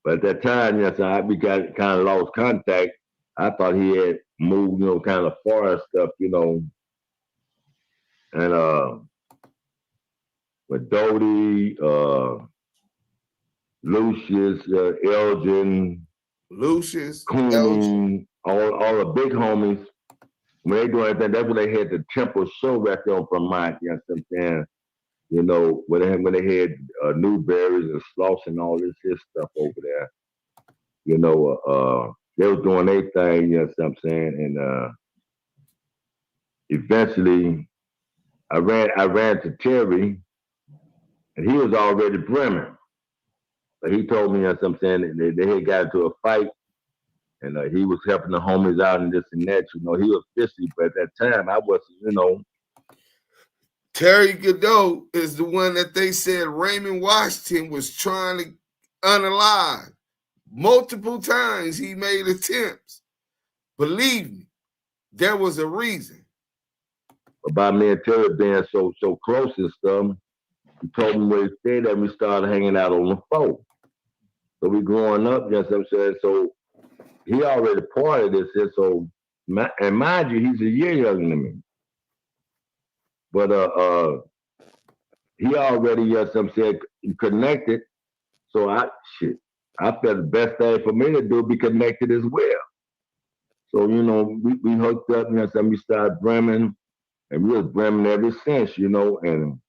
But at that time, yes, we got kind of lost contact. I thought he had moved, kind of far and stuff, And with Doty, Lucius, Elgin, Coon, all the big homies. When they do anything, that's when they had the Temple show right there on Fremont, you know what I'm saying? When they had Newberries and Sloss and all this stuff over there. They was doing their thing, you know what I'm saying? And eventually I ran to Terry, and he was already brimming. But he told me, you know what I'm saying, they had got into a fight, and he was helping the homies out and this and that. He was fishy, but at that time I wasn't, Terry Godot is the one that they said Raymond Washington was trying to unalive. Multiple times he made attempts. Believe me, there was a reason. About me and Terry being so close and stuff, he told me where he stayed at, we started hanging out on the phone. So we growing up, you know what I'm saying? So he already part of this, and mind you, he's a year younger than me. But he already, you know what I'm saying, connected. So I felt the best thing for me to do be connected as well. So, we hooked up, you know what I'm saying, we started brimming, and we was brimming ever since, and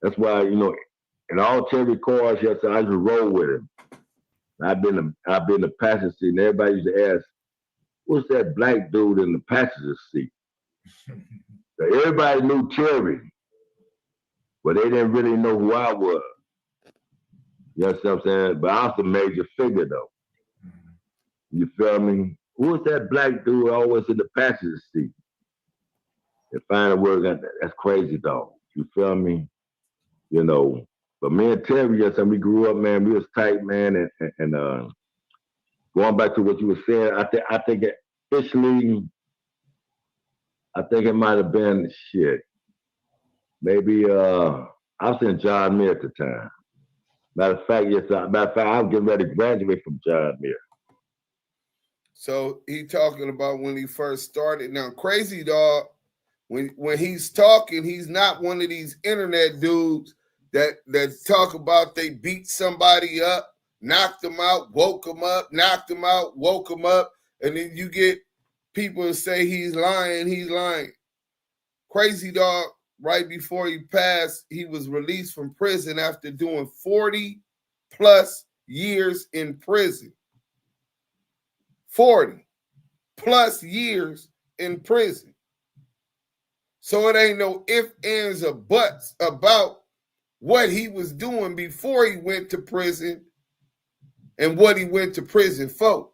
that's why, in all Terry cars, yes, I just roll with him. I've been in the passenger seat, and everybody used to ask, what's that black dude in the passenger seat? So everybody knew Terry, but they didn't really know who I was. You know what I'm saying? But I was a major figure, though. You feel me? Who was that black dude always in the passenger seat? And final word, that's Crazy Dog. You feel me? But me and Terry, yes, and we grew up, man. We was tight, man. And going back to what you were saying, I think officially, I think it might have been maybe I was in John Muir at the time. Matter of fact, I was getting ready to graduate from John Muir. So he talking about when he first started. Now, Crazy Dog, when he's talking, he's not one of these internet dudes that talk about they beat somebody up, knocked them out, woke them up, knocked them out, woke them up, and then you get people say he's lying. Crazy Dog, right before he passed, he was released from prison after doing 40 plus years in prison. 40 plus years in prison. So it ain't no ifs, ands, or buts about what he was doing before he went to prison and what he went to prison for.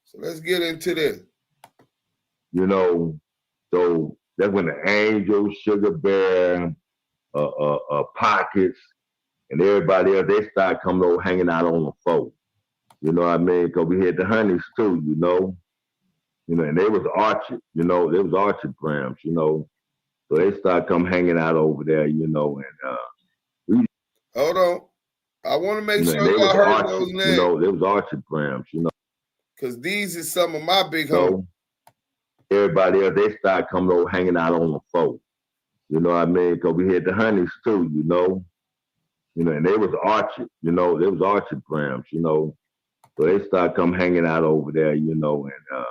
So let's get into this. You know, so that's when the Angels, Sugar Bear, Pockets, and everybody else, they start coming over hanging out on the phone. You know what I mean? Because we had the Honeys too, you know. And they was Archie, you know, they was Archie Brims, you know. So they start come hanging out over there, you know, and we hold on. I want to make sure y'all heard Archie, those names. You know, they was Archie Brims, you know. Because these are some of my big homies. Everybody else, they start coming over hanging out on the phone. You know what I mean? Because we had the Honeys too, you know. And they was Archie, you know, they was Archie Brims, you know. So they start come hanging out over there, you know, and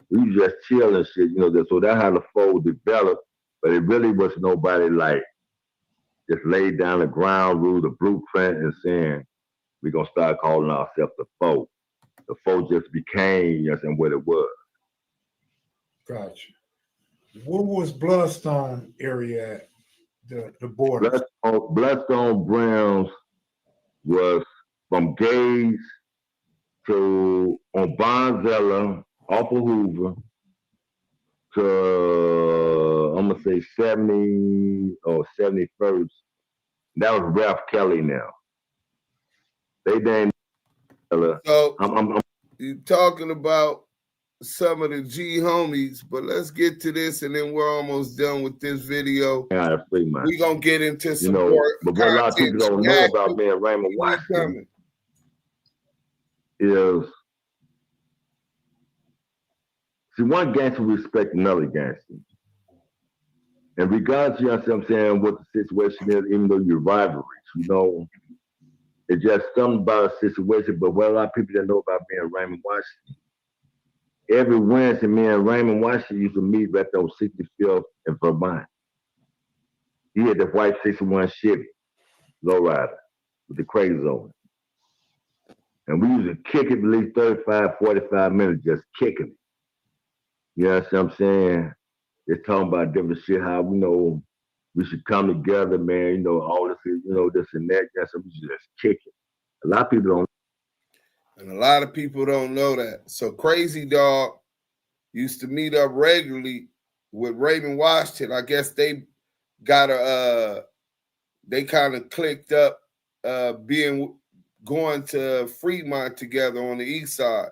we just chill and shit, you know. So that's how the fold developed. But it really was nobody like just laid down the ground rule, the blueprint, and saying we're gonna start calling ourselves the fold. The fold just became just and what it was. Gotcha. What was Bloodstone area at? The border. Bloodstone Brims was from Gays to on Bonzella, off of Hoover, to I'm gonna say 70 or 71st. That was Ralph Kelly now. They named. So you're talking about some of the G homies, but let's get to this, and then we're almost done with this video. Yeah, we're gonna get into some know, more. But what a lot of people don't know about me and Raymond Washington is, see, one gangster respect another gangster. And regardless, you know what I'm saying, what the situation is, even though you're rivalries, you know, it's just something about a situation. But what a lot of people don't know about me and Raymond Washington, every Wednesday, me and Raymond Washington used to meet right there on 65th in Vermont. He had the white 61 Chevy, lowrider, with the crazy on it. And we used to kick it at least 35, 45 minutes, just kicking it. You know what I'm saying? They're talking about different shit, how we know we should come together, man, you know, all this, you know, this and that. That's what we should just kick it. A lot of people don't. And a lot of people don't know that. So Crazy Dog used to meet up regularly with Raymond Washington. I guess they got they kind of clicked up going to Fremont together on the east side.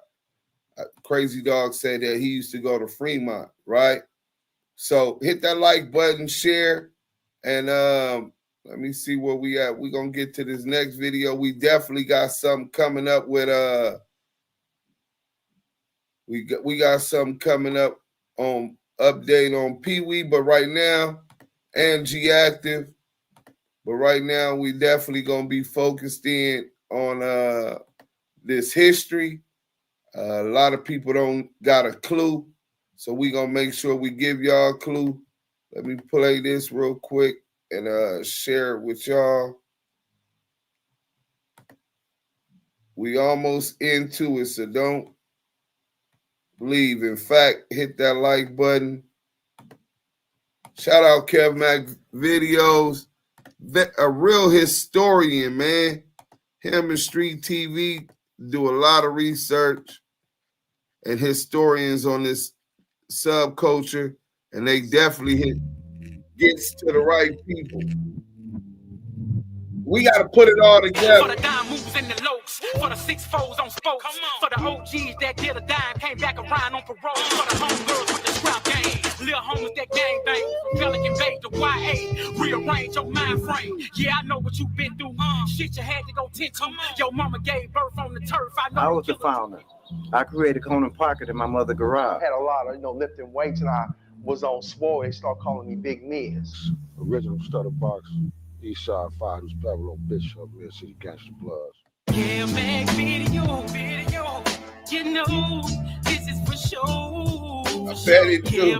Crazy Dog said that he used to go to Fremont, right? So hit that like button, share, and let me see where we at. We're gonna get to this next video. We definitely got something coming up with we got something coming up on update on PeeWee, but right now, and G-Active, but right now we definitely gonna be focused in on this history. A lot of people don't got a clue, so we gonna make sure we give y'all a clue. Let me play this real quick and share it with y'all. We almost into it, so don't leave. In fact, hit that like button. Shout out Kev Mac Videos, a real historian, man. Him and Street TV do a lot of research and historians on this subculture, and they definitely gets to the right people. We got to put it all together. For the dime moves and the lokes, for the 6-4s on spokes, for the OGs that did a dime, came back around on parole, for the homegirls with the scrap game, little homies that gang bang, from Pelican Bay to YA, rearrange your mind frame. Yeah, I know what you've been through. Shit, you had to go tend to. Your mama gave birth on the turf. I was the founder. I created Conan Pocket in my mother's garage. I had a lot of, lifting weights, and I was on swole. They start calling me Big Miz. Original Stutter Box, Eastside Fire, who's Pebble on Bishop, Red City Gangster Bloods. Yeah, make video, you know, this is for sure. bet it too.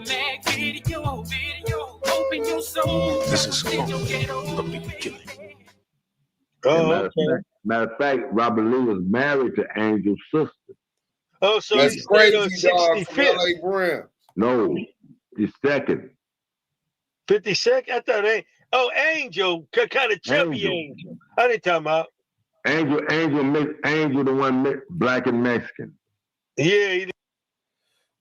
This is killing. Oh, matter of fact, Robert Lee was married to Angel's sister. Oh, so That's he stayed on Crazy Dog from 65th. LA Brim. No, he's second. 52nd? I thought, oh, Angel, kind of chubby Angel. I didn't talk about. Angel, the one black and Mexican. Yeah.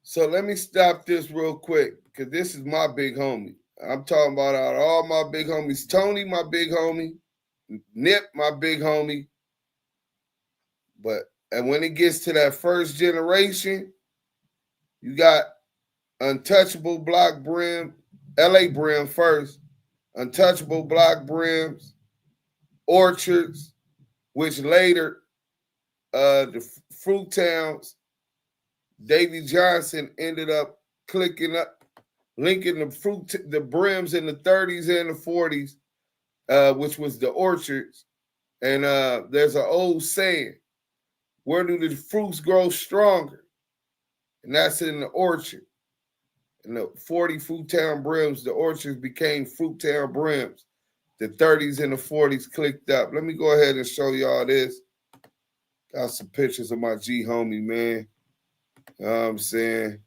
So let me stop this real quick, because this is my big homie. I'm talking about out of all my big homies. Tony, my big homie. Nip, my big homie. And when it gets to that first generation, you got Untouchable Block Brim, LA Brim first, Untouchable Block Brims, Orchards, which later the Fruit Towns, Davey Johnson ended up linking the Brims in the 30s and the 40s, which was the Orchards. And there's an old saying, where do the fruits grow stronger? And that's in the orchard. And the 40 Fruit Town Brims, the Orchards became Fruit Town Brims. The 30s and the 40s clicked up. Let me go ahead and show y'all this. Got some pictures of my G homie, man. You know what I'm saying?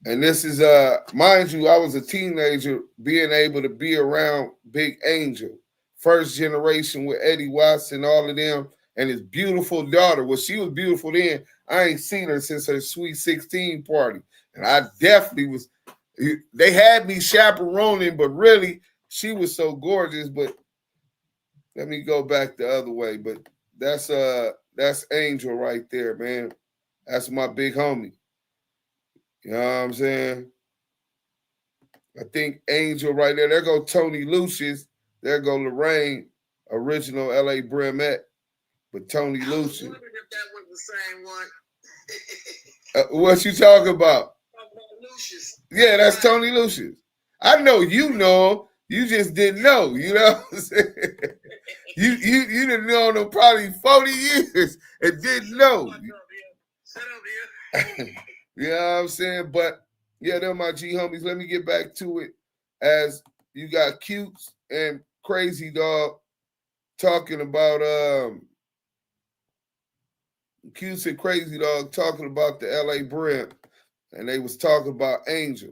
And this is, mind you, I was a teenager being able to be around Big Angel. First generation with Eddie Watson, all of them, and his beautiful daughter. Well, she was beautiful then. I ain't seen her since her Sweet 16 party. And I definitely was, they had me chaperoning, but really, she was so gorgeous. But let me go back the other way. But that's Angel right there, man. That's my big homie. You know what I'm saying? I think Angel right there. There go Tony Lucius. There go Lorraine, original LA Brimette. But Tony Lucius. I was wondering if that was the same one. What you talking about? Lucius. Yeah, that's Tony Lucius. I know you know him. You just didn't know. You know what I'm saying? you didn't know him probably 40 years and didn't know. You know what I'm saying? But yeah, they're my G homies. Let me get back to it. As you got Cutes and Crazy Dog talking about Cutes and Crazy Dog talking about the LA Brim, and they was talking about Angel.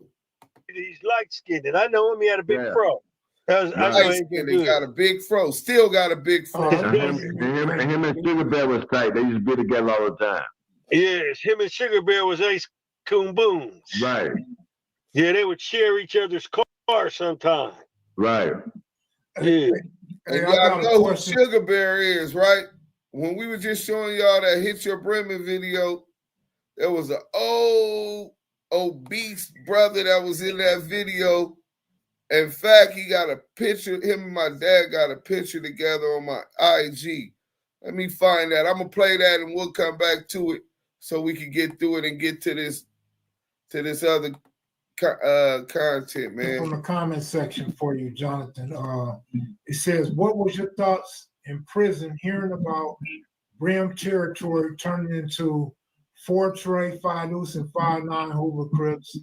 He's light-skinned, and I know him. He had a big fro. He got a big fro. Still got a big fro. Him and Sugar Bear was tight. They used to be together all the time. Yes, him and Sugar Bear was ace coon boons. Right. Yeah, they would share each other's car sometimes. Right. Yeah. And y'all know who Sugar Bear is, right? When we were just showing y'all that Hit Your Brimming video, there was an old obese brother that was in that video. In fact, he got a picture, him and my dad got a picture together on my IG. Let me find that. I'm going to play that and we'll come back to it so we can get through it and get to this other content, man. From the comment section for you, Jonathan. It says, what was your thoughts in prison hearing about Brim territory turning into 4 Trey, 5 Loose, and 5'9" Hoover Crips,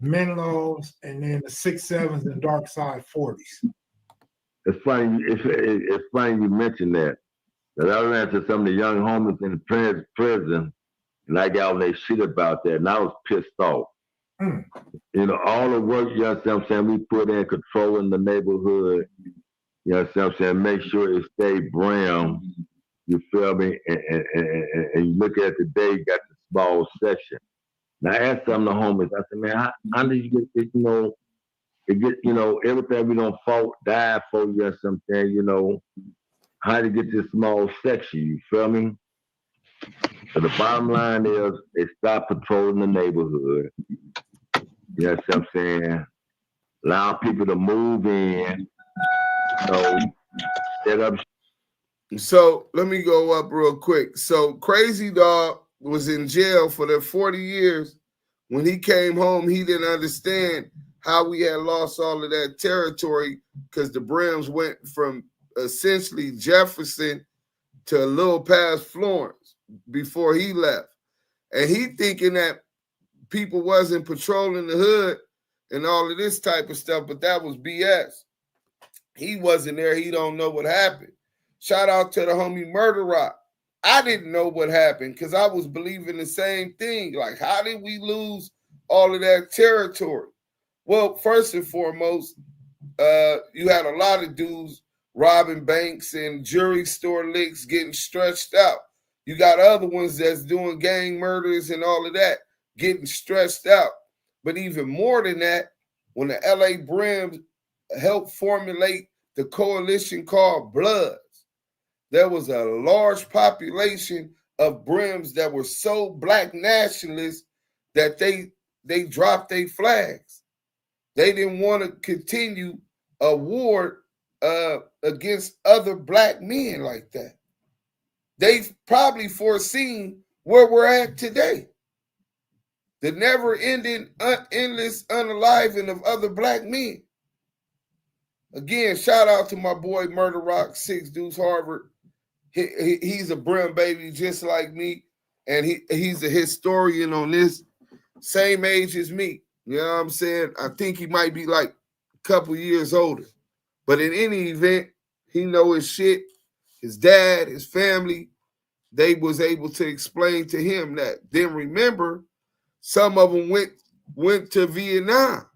Menlos, and then the 6'7s and Dark Side 40s? It's funny. It's funny you mentioned that. That I ran to some of the young homies in the prison, and I got all that shit about that, and I was pissed off. You know, all the work, you know what I'm saying, we put in controlling the neighborhood, you know what I'm saying, make sure it stayed brown, you feel me? And you look at the day, you got the small section. Now I asked some of the homies, I said, man, how did you get it, everything we don't die for, you know what I'm saying, how to get this small section, you feel me? So the bottom line is they stop patrolling the neighborhood. You know what I'm saying? Allow people to move in. So let me go up real quick. So Crazy Dog was in jail for the 40 years. When he came home, he didn't understand how we had lost all of that territory because the Brims went from essentially Jefferson to a little past Florence before he left. And he thinking that people wasn't patrolling the hood and all of this type of stuff, but that was BS. He wasn't there. He don't know what happened. Shout out to the homie Murder Rock. I didn't know what happened because I was believing the same thing. Like, how did we lose all of that territory? Well, first and foremost, you had a lot of dudes robbing banks and jewelry store licks getting stretched out. You got other ones that's doing gang murders and all of that getting stressed out. But even more than that, when the LA Brims helped formulate the coalition called Bloods, there was a large population of Brims that were so black nationalists that they dropped their flags. They didn't want to continue a war against other black men like that. They've probably foreseen where we're at today. The never-ending, endless unaliving of other black men. Again, shout out to my boy Murder Rock, 6 Deuce Harvard. He's a Brim baby just like me, and he's a historian on this, same age as me. You know what I'm saying? I think he might be like a couple years older. But in any event, he know his shit. His dad, his family, they was able to explain to him that. Then remember, some of them went to Vietnam,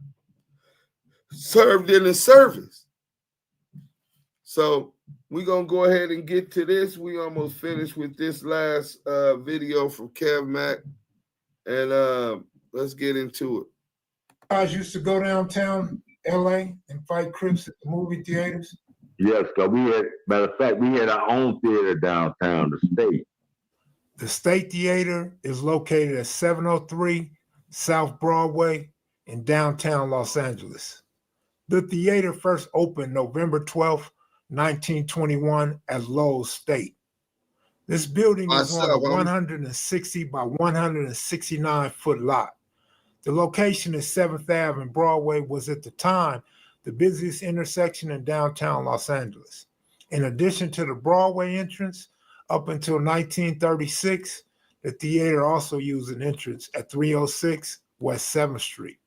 served in the service. So we're going to go ahead and get to this. We almost finished with this last video from Kev Mack. And let's get into it. I used to go downtown LA and fight Crips at the movie theaters. Yes, because matter of fact, we had our own theater downtown, the State. The State Theater is located at 703 South Broadway in downtown Los Angeles. The theater first opened November 12th, 1921 as Lowe's State. This building is on a 160 by 169 foot lot. The location is 7th Ave and Broadway was at the time the busiest intersection in downtown Los Angeles. In addition to the Broadway entrance, up until 1936, the theater also used an entrance at 306 West 7th Street.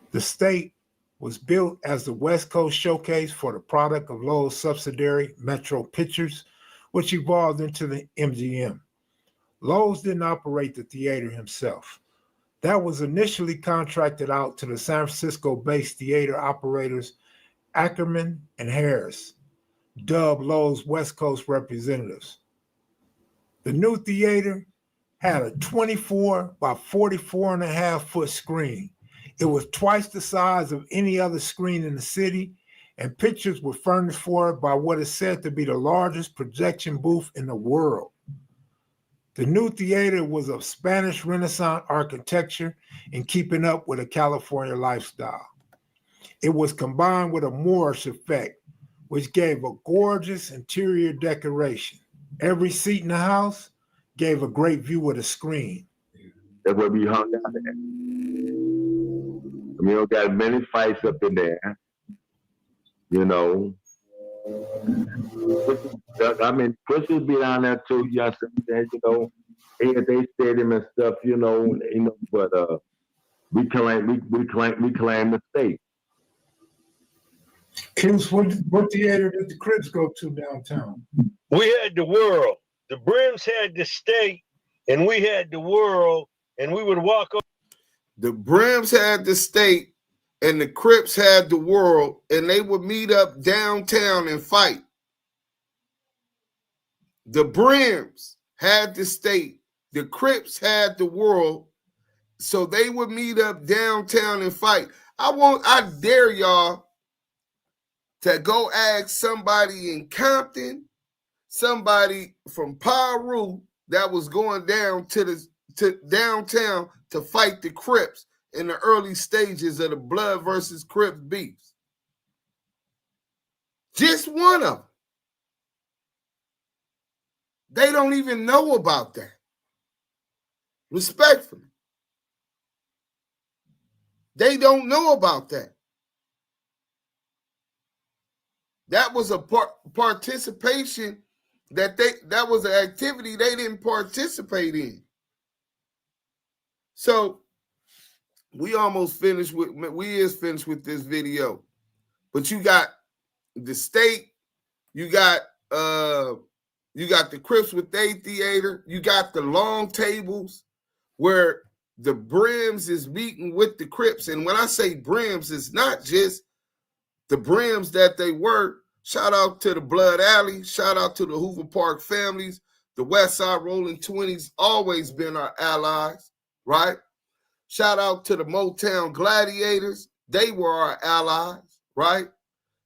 The State was built as the West Coast showcase for the product of Lowe's subsidiary Metro Pictures, which evolved into the MGM. Lowe's didn't operate the theater himself. That was initially contracted out to the San Francisco-based theater operators Ackerman and Harris, dubbed Lowe's West Coast representatives. The new theater had a 24 by 44.5 foot screen. It was twice the size of any other screen in the city, and pictures were furnished for it by what is said to be the largest projection booth in the world. The new theater was of Spanish Renaissance architecture in keeping up with a California lifestyle. It was combined with a Moorish effect, which gave a gorgeous interior decoration. Every seat in the house gave a great view of the screen. That's where we hung out at. We don't got many fights up in there, you know. I mean, Christians be down there too, you know, they stadium and stuff, you know, but we claim the State. Crips, what theater did the Crips go to downtown? We had the World. The Brims had the State, and we had the World, and we would walk up. The Brims had the State, and the Crips had the World, and they would meet up downtown and fight. The Brims had the State, the Crips had the World, so they would meet up downtown and fight. I dare y'all to go ask somebody in Compton, somebody from Piru that was going down to downtown to fight the Crips in the early stages of the Blood versus Crips beefs. Just one of them. They don't even know about that. Respectfully. They don't know about that. That was a participation that was an activity they didn't participate in. So we almost finished with this video. But you got the state, you got the Crips with their theater, you got the long tables where the Brims is meeting with the Crips. And when I say Brims, it's not just the Brims that they were. Shout out to the Blood Alley. Shout out to the Hoover Park families. The West Side Rolling 20s always been our allies, right? Shout out to the Motown Gladiators. They were our allies, right?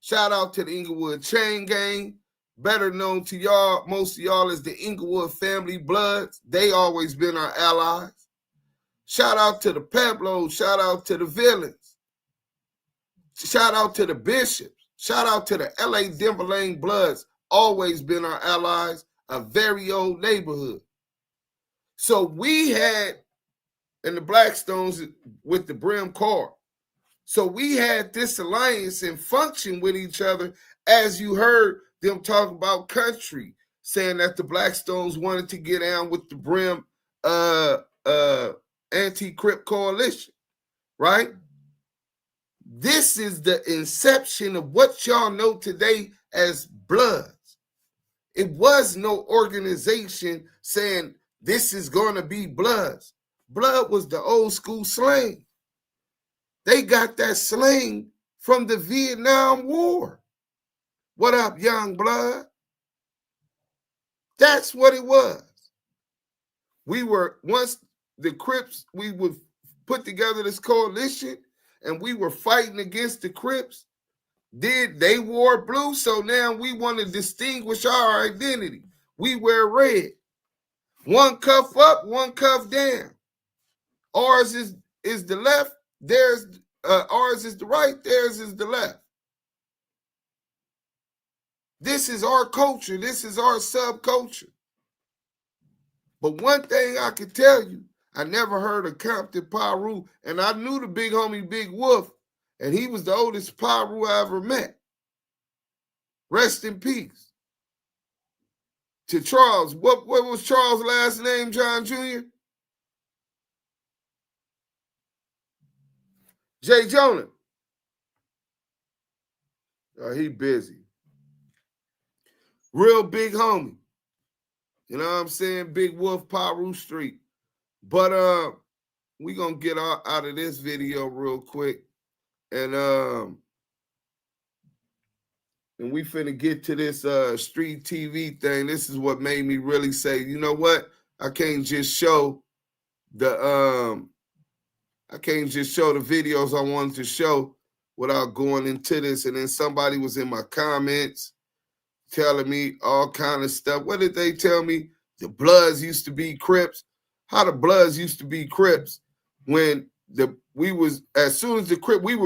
Shout out to the Inglewood Chain Gang, better known to y'all, most of y'all as the Inglewood Family Bloods. They always been our allies. Shout out to the Peblos. Shout out to the Villains. Shout out to the Bishops. Shout out to the LA Denver Lane Bloods. Always been our allies. A very old neighborhood. So we had, and the Blackstones with the Brim car. So we had this alliance and function with each other, as you heard them talk about country, saying that the Blackstones wanted to get down with the Brim anti-Crip coalition, right? This is the inception of what y'all know today as Bloods. It was no organization saying this is going to be Bloods. Blood was the old school slang. They got that slang from the Vietnam War. What up, young blood? That's what it was. We were, once the Crips, we would put together this coalition and we were fighting against the Crips. They wore blue, so now we want to distinguish our identity. We wear red. One cuff up, one cuff down. Ours is the left. Ours is the right. Theirs is the left. This is our culture. This is our subculture. But one thing I can tell you, I never heard of Compton Piru, and I knew the big homie Big Wolf, and he was the oldest Piru I ever met. Rest in peace. To Charles. What was Charles' last name, John Jr.? Jay Jonah. He busy. Real big homie. You know what I'm saying? Big Wolf, Piru Street. But we gonna get out of this video real quick. And we finna get to this street TV thing. This is what made me really say, you know what? I can't just show the videos I wanted to show without going into this. And then somebody was in my comments telling me all kind of stuff. What did they tell me? The Bloods used to be Crips. How the Bloods used to be Crips when we were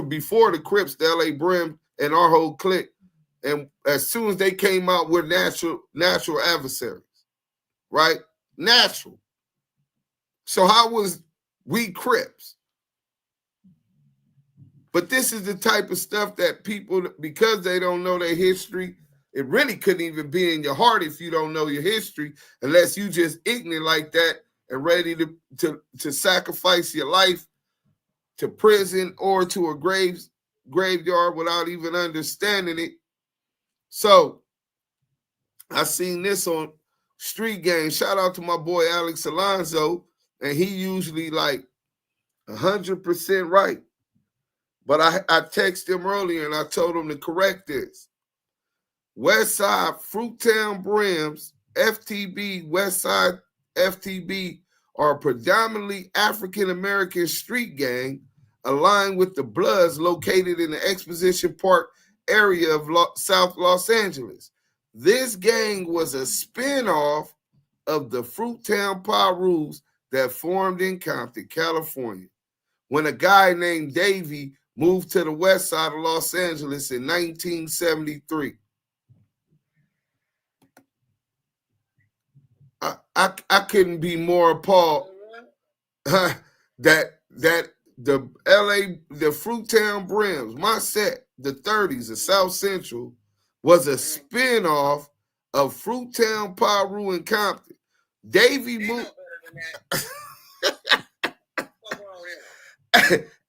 before the Crips, the LA Brim and our whole clique. And as soon as they came out, we're natural adversaries, right? Natural. So how was we Crips? But this is the type of stuff that people, because they don't know their history, it really couldn't even be in your heart if you don't know your history, unless you just ignorant like that and ready to sacrifice your life to prison or to a graveyard without even understanding it. So I seen this on Street Game. Shout out to my boy Alex Alonzo, and he usually like 100% right. But I texted him earlier and I told him to correct this. West Side Fruit Town Brims, FTB, West Side FTB are a predominantly African-American street gang aligned with the Bloods located in the Exposition Park area of South Los Angeles. This gang was a spinoff of the Fruit Town Pirus that formed in Compton, California, when a guy named Davey moved to the west side of Los Angeles in 1973. I couldn't be more appalled that the Fruit Town Brims, my set, the 30s, the South Central, was a spinoff of Fruit Town Piru and Compton. Davey moved.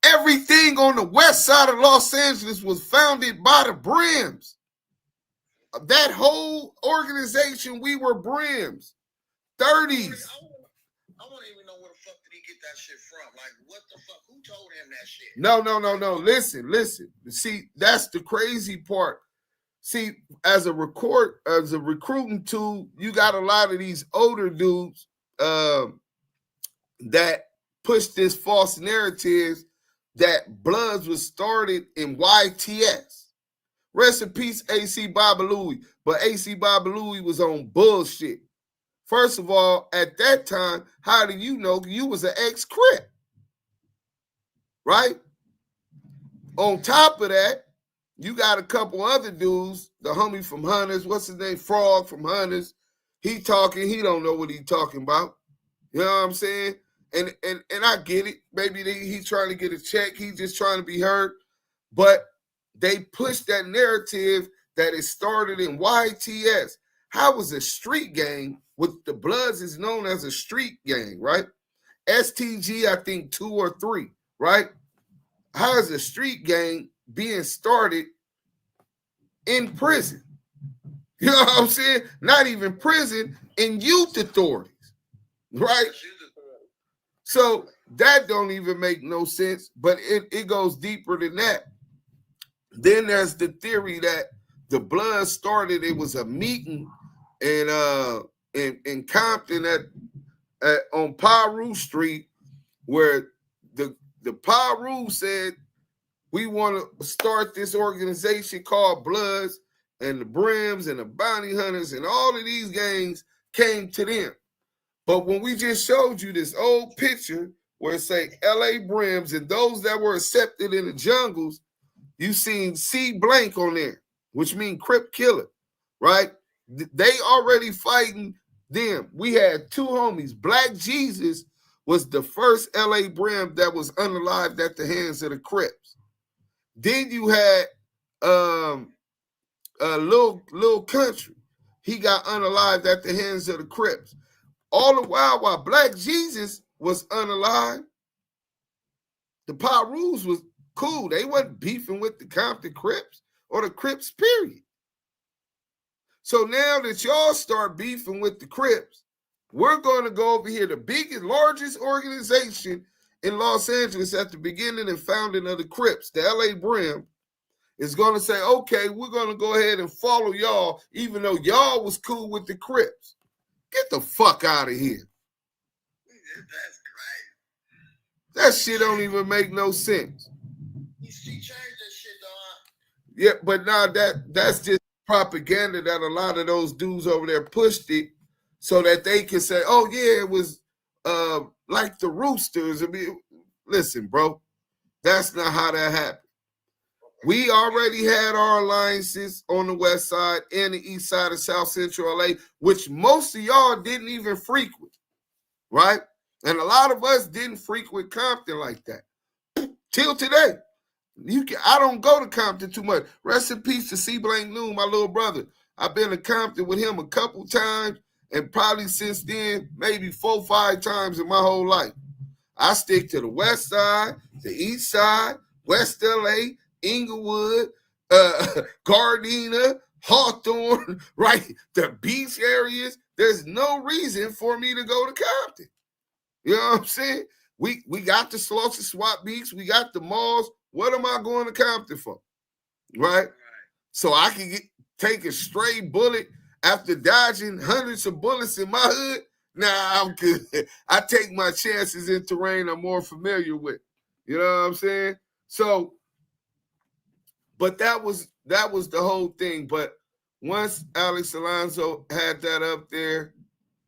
Everything on the west side of Los Angeles was founded by the Brims. That whole organization, we were Brims. 30s. I want to even know where the fuck did he get that shit from? Like, what the fuck? Who told him that shit? No. Listen. See, that's the crazy part. See, as a recruiting tool, you got a lot of these older dudes that push this false narrative that Bloods was started in YTS. Rest in peace, AC Baba Louie. But AC Baba Louie was on bullshit. First of all, at that time, how do you know you was an ex-Crip? Right? On top of that, you got a couple other dudes, the homie from Hunters, what's his name? Frog from Hunters. He talking, he don't know what he talking about. You know what I'm saying? And I get it. Maybe he's trying to get a check. He's just trying to be heard. But they push that narrative that it started in YTS. How was a street gang with the Bloods is known as a street gang, right? STG, I think 2 or 3, right? How is a street gang being started in prison? You know what I'm saying? Not even prison, in youth authorities, right? So that don't even make no sense, but it goes deeper than that. Then there's the theory that the Blood started, it was a meeting in Compton on Piru Street, where the Piru said, we want to start this organization called Bloods, and the Brims and the Bounty Hunters and all of these gangs came to them. But when we just showed you this old picture where it say LA Brims and those that were accepted in the jungles, you seen C blank on there, which means Crip killer, right? They already fighting them. We had 2 homies. Black Jesus was the first LA Brim that was unalived at the hands of the Crips. Then you had Lil Country. He got unalived at the hands of the Crips. All the while Black Jesus was unalived, the Pirus was cool. They wasn't beefing with the Compton Crips or the Crips, period. So now that y'all start beefing with the Crips, we're going to go over here. The biggest, largest organization in Los Angeles at the beginning and founding of the Crips, the LA Brim, is going to say, okay, we're going to go ahead and follow y'all, even though y'all was cool with the Crips. Get the fuck out of here. That's great. That shit don't even make no sense. She changed that shit, dog. Yeah, but now that's just propaganda that a lot of those dudes over there pushed it so that they can say, oh, yeah, it was like the Roosters. I mean, listen, bro, that's not how that happened. We already had our alliances on the west side and the east side of South Central LA, which most of y'all didn't even frequent, right? And a lot of us didn't frequent Compton like that. Till today. I don't go to Compton too much. Rest in peace to C. Blank Noon, my little brother. I've been to Compton with him a couple times, and probably since then, maybe 4 or 5 times in my whole life. I stick to the west side, the east side, West LA, Inglewood, Gardena, Hawthorne, right? The beach areas. There's no reason for me to go to Compton. You know what I'm saying? We got the Slaughter Swap Beats. We got the malls. What am I going to Compton for? Right? So I can take a stray bullet after dodging hundreds of bullets in my hood? Nah, I'm good. I take my chances in terrain I'm more familiar with. You know what I'm saying? So, but that was the whole thing. But once Alex Alonso had that up there,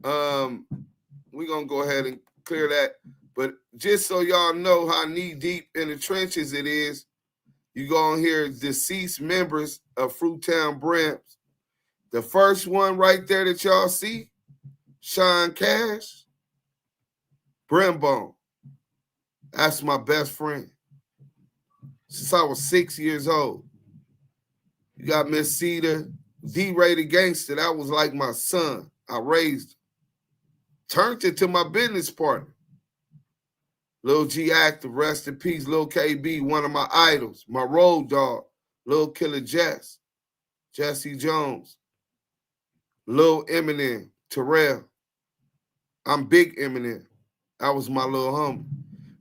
we're going to go ahead and clear that. But just so y'all know how knee-deep in the trenches it is, you go on here, deceased members of Fruit Town Brims. The first one right there that y'all see, Sean Cash, Brimbone. That's my best friend since I was 6 years old. You got Miss Cedar, D-rated gangster. That was like my son. I raised him. Turned it to my business partner. Lil G Active, rest in peace. Lil KB, one of my idols. My road dog, Lil Killer Jess, Jesse Jones, Lil Eminem, Terrell. I'm big Eminem. That was my little homie.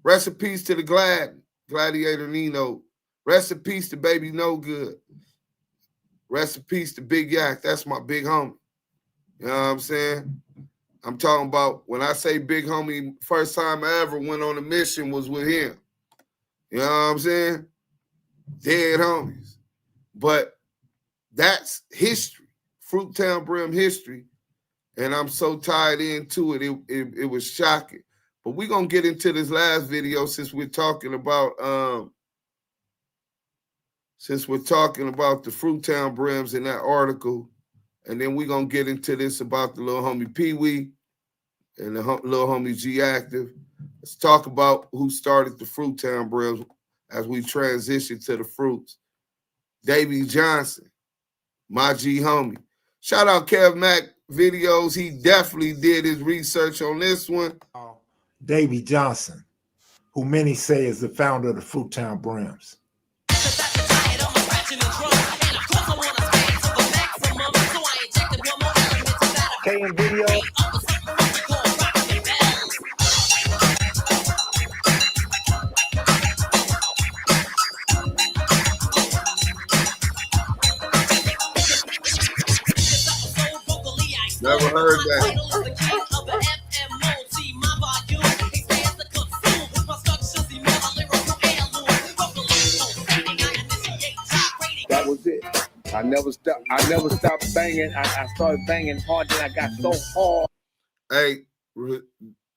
Rest in peace to the Gladiator Nino. Rest in peace to Baby No Good. Rest in peace to Big Yak. That's my big homie. You know what I'm saying? I'm talking about when I say big homie, first time I ever went on a mission was with him. You know what I'm saying? Dead homies. But that's history, Fruit Town Brim history. And I'm so tied into it, it was shocking. But we're going to get into this last video since we're talking about the Fruit Town Brims in that article. And then we're going to get into this about the little homie PeeWee and the little homie G Active. Let's talk about who started the Fruit Town Brims as we transition to the Fruits. Davey Johnson, my G homie. Shout out Kev Mac Videos. He definitely did his research on this one. Davey Johnson, who many say is the founder of the Fruit Town Brims. KM Video. Never heard that. That was it. I never stopped banging. I started banging hard, then I got so hard. Hey,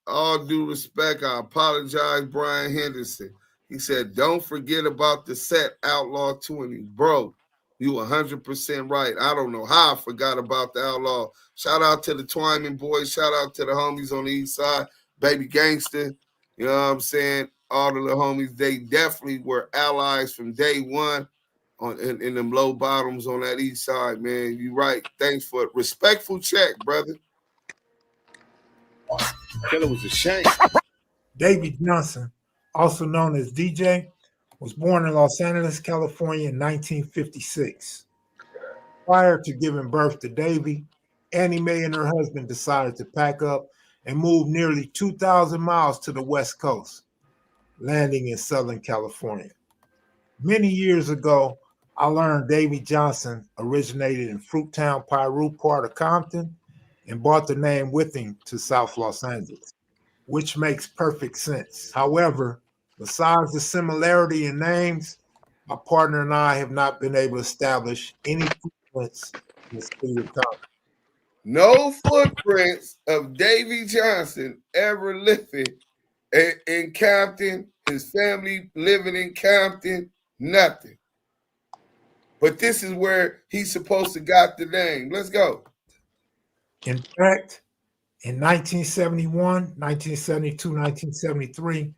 all due respect, I apologize, Brian Henderson. He said, don't forget about the set Outlaw 20. Bro, you 100% right. I don't know how I forgot about the Outlaw. Shout out to the Twyman boys. Shout out to the homies on the east side. Baby Gangster. You know what I'm saying? All the little homies, they definitely were allies from day one in them low bottoms on that east side, man. You right. Thanks for it. Respectful check, brother. Killer was a shame. Davey Johnson, also known as DJ, was born in Los Angeles, California in 1956. Prior to giving birth to Davey, Annie Mae and her husband decided to pack up and move nearly 2,000 miles to the West Coast, landing in Southern California. Many years ago, I learned Davey Johnson originated in Fruit Town, Piru, part of Compton, and brought the name with him to South Los Angeles, which makes perfect sense. However, besides the similarity in names, my partner and I have not been able to establish any footprints in the city of Compton. No footprints of Davey Johnson ever living in Compton, his family living in Compton, nothing. But this is where he's supposed to got the name. Let's go. In fact, in 1971, 1972, 1973,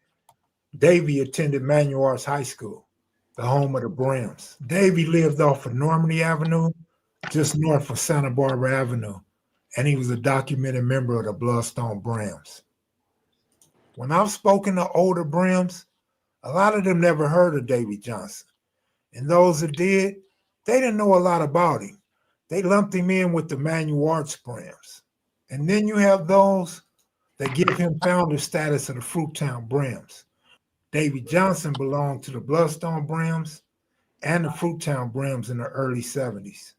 Davey attended Manuar's High School, the home of the Brims. Davey lived off of Normandy Avenue, just north of Santa Barbara Avenue, and he was a documented member of the Bloodstone Brims. When I've spoken to older Brims, a lot of them never heard of Davey Johnson. And those that did, they didn't know a lot about him. They lumped him in with the Manuar's Brims. And then you have those that give him founder status of the Fruit Town Brims. Davey Johnson belonged to the Bloodstone Brims and the Fruit Town Brims in the early 70s.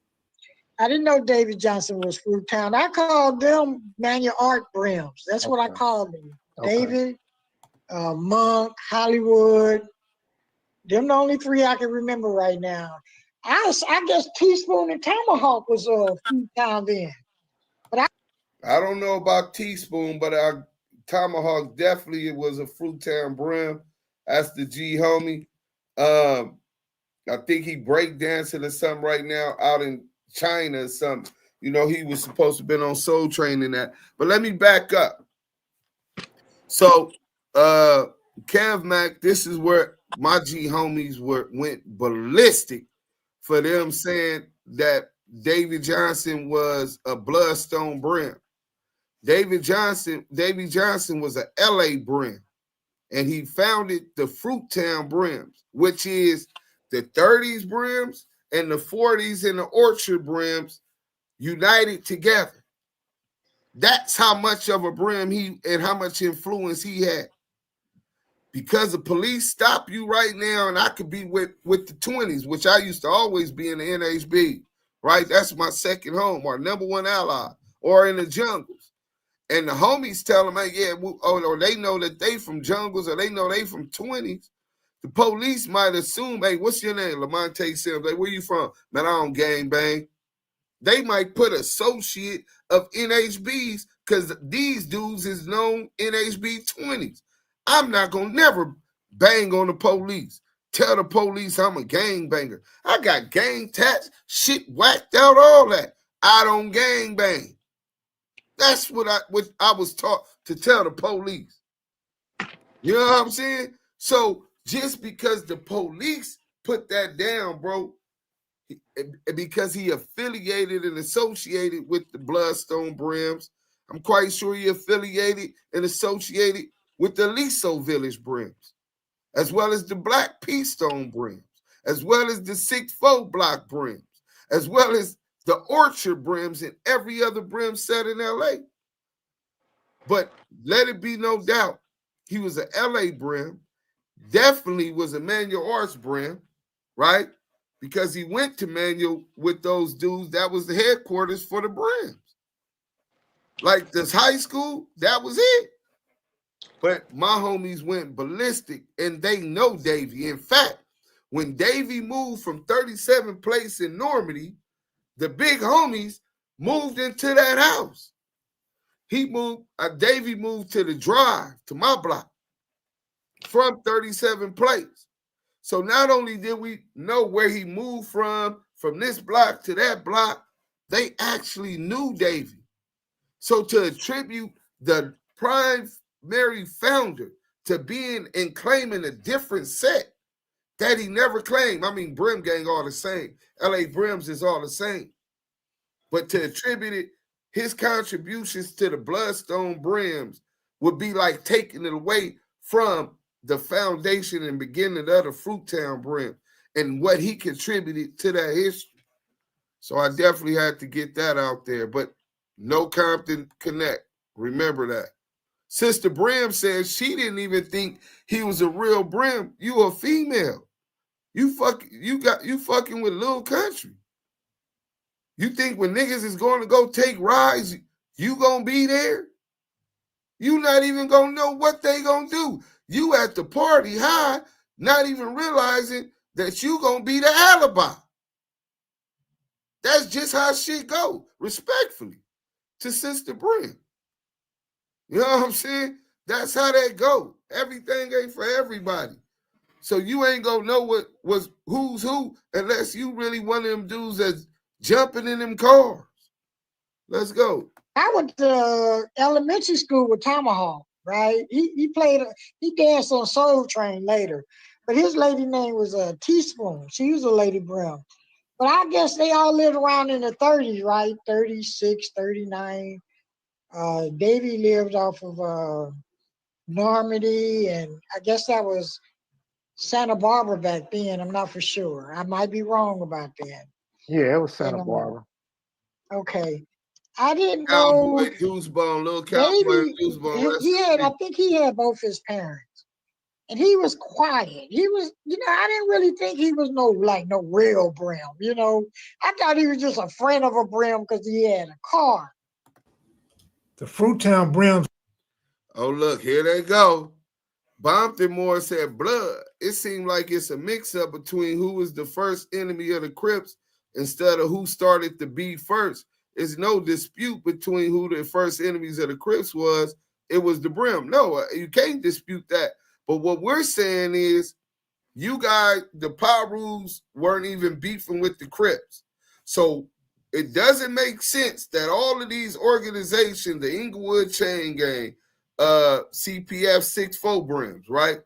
I didn't know Davey Johnson was Fruit Town. I called them Manuart Brims. That's what I called them. Okay. David, Monk, Hollywood. Them the only three I can remember right now. I guess Teaspoon and Tomahawk was Fruit Town then. But I don't know about Teaspoon, but Tomahawk definitely was a Fruit Town Brim. That's the G homie. I think he breakdancing or something right now out in China or something. You know, he was supposed to have been on Soul Train and that. But let me back up. So, Kev Mac, this is where my G homies went ballistic for them saying that Davey Johnson was a Bloodstone Brim. Davey Johnson was a LA Brim. and he founded the Fruit Town Brims, which is the 30s Brims and the 40s and the Orchard Brims united together. That's how much of a brim he and how much influence he had. Because the police stop you right now, and I could be with the 20s, which I used to always be in the NHB, right? That's my second home, our number one ally, or in the jungles. And the homies tell them, hey, yeah, or they know that they from jungles, or they know they from 20s. The police might assume, hey, what's your name? Lamonte Sims. Like, where you from? Man, I don't gang bang. They might put associate of NHBs because these dudes is known NHB 20s. I'm not going to never bang on the police. Tell the police I'm a gang banger. I got gang tats, shit whacked out, all that. I don't gang bang. That's what I was taught to tell the police. You know what I'm saying? So just because the police put that down, bro, because he affiliated and associated with the Bloodstone Brims, I'm quite sure he affiliated and associated with the Liso Village Brims, as well as the Black Peastone Brims, as well as the 6-4 Block Brims, as well as the Orchard Brims and every other Brim set in LA. But let it be no doubt, he was an LA Brim, definitely was a Manual Arts Brim, right? Because he went to Manual with those dudes. That was the headquarters for the Brims. Like this high school, that was it. But my homies went ballistic, and they know Davey. In fact, when Davey moved from 37th place in Normandy, the big homies moved into that house. Davey moved to the Drive, to my block, from 37th place. So not only did we know where he moved from this block to that block, they actually knew Davey. So to attribute the primary founder to being and claiming a different set that he never claimed. I mean, Brim gang all the same. LA Brims is all the same. But to attribute it, his contributions to the Bloodstone Brims would be like taking it away from the foundation and beginning of the Fruit Town Brim and what he contributed to that history. So I definitely had to get that out there. But no Compton Connect. Remember that. Sister Brim says she didn't even think he was a real Brim. You a female. You fucking with Lil Country. You think when niggas is going to go take rides, you gonna be there? You not even gonna know what they gonna do. You at the party high, not even realizing that you gonna be the alibi. That's just how shit go, respectfully, to Sister Brim. You know what I'm saying? That's how that go. Everything ain't for everybody. So you ain't gonna know what was who's who unless you really one of them dudes that's jumping in them cars. Let's go. I went to elementary school with Tomahawk, right? He danced on Soul Train later, but his lady name was Teaspoon. She was a lady Brim. But I guess they all lived around in the 30s, right? 36, 39. Davey lived off of Normandy, and I guess that was Santa Barbara back then. I'm not for sure. I might be wrong about that. Yeah, it was Santa Barbara. Okay. I didn't know. Cowboy Goosebone, little Cowboy Goosebone. I think he had both his parents. And he was quiet. He was, I didn't really think he was no real Brim, I thought he was just a friend of a Brim because he had a car. The Fruit Town Brims. Oh, look, here they go. Bompton Moore said, blood. It seemed like it's a mix-up between who was the first enemy of the Crips instead of who started the beef first. There's no dispute between who the first enemies of the Crips was. It was the Brim. No, you can't dispute that. But what we're saying is you guys, the Pirus weren't even beefing with the Crips. So it doesn't make sense that all of these organizations, the Inglewood Chain Gang, CPF 6-4 Brims, right?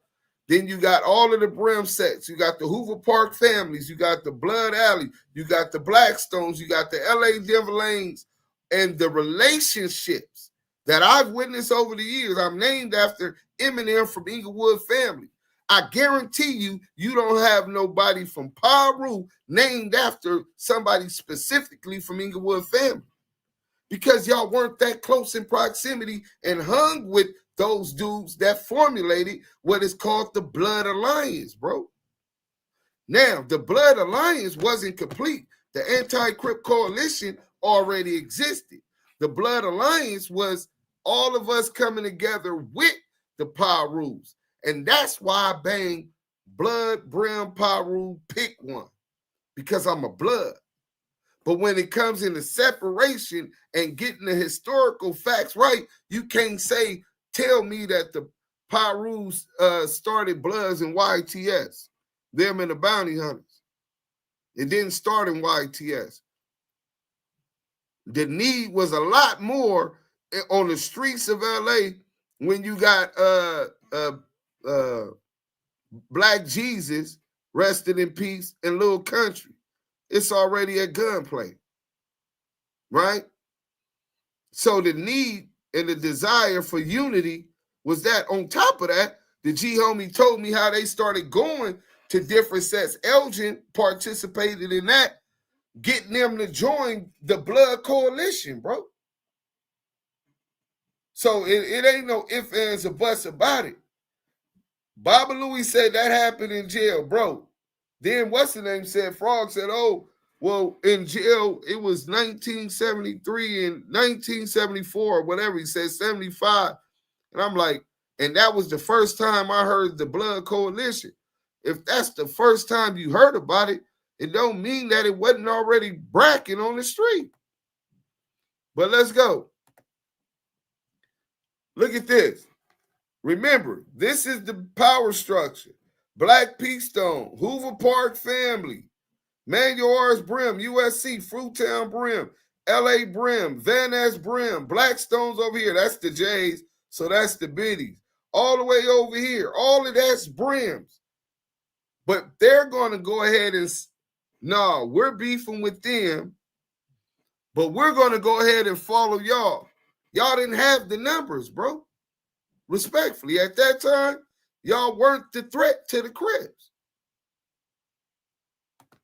Then you got all of the Brim sets. You got the Hoover Park families. You got the Blood Alley. You got the Blackstones. You got the LA Denver Lanes. And the relationships that I've witnessed over the years, I'm named after Eminem from Inglewood family. I guarantee you, you don't have nobody from Paru named after somebody specifically from Inglewood family, because y'all weren't that close in proximity and hung with those dudes that formulated what is called the Blood Alliance, bro. Now, the Blood Alliance wasn't complete. The anti-Crip coalition already existed. The Blood Alliance was all of us coming together with the Parus. And that's why I bang Blood, Brim, Paru, pick one, because I'm a blood. But when it comes into separation and getting the historical facts right, you can't tell me that the Parus started Bloods and YTS, them and the Bounty Hunters. It didn't start in YTS. The need was a lot more on the streets of LA when you got Black Jesus, rested in peace, and Little Country. It's already a gunplay, right? So the need and the desire for unity was that. On top of that, the G-Homie told me how they started going to different sets. Elgin participated in that, getting them to join the Blood Coalition, bro. So it ain't no ifs, ands, or buts about it. Baba Louie said that happened in jail, bro. Then what's the name said? Frog said, oh, well, in jail, it was 1973 and 1974 or whatever. He said 75. And I'm like, and that was the first time I heard the Blood Coalition. If that's the first time you heard about it, it don't mean that it wasn't already bracking on the street. But let's go. Look at this. Remember, this is the power structure. Black Peastone, Hoover Park family, Manuel R's Brim, USC, Fruit Town Brim, LA Brim, Van Ness Brim, Blackstone's over here. That's the J's, so that's the Biddies. All the way over here, all of that's Brims. But they're going to go ahead and, no, we're beefing with them, but we're going to go ahead and follow y'all. Y'all didn't have the numbers, bro. Respectfully, at that time, y'all weren't the threat to the Crips.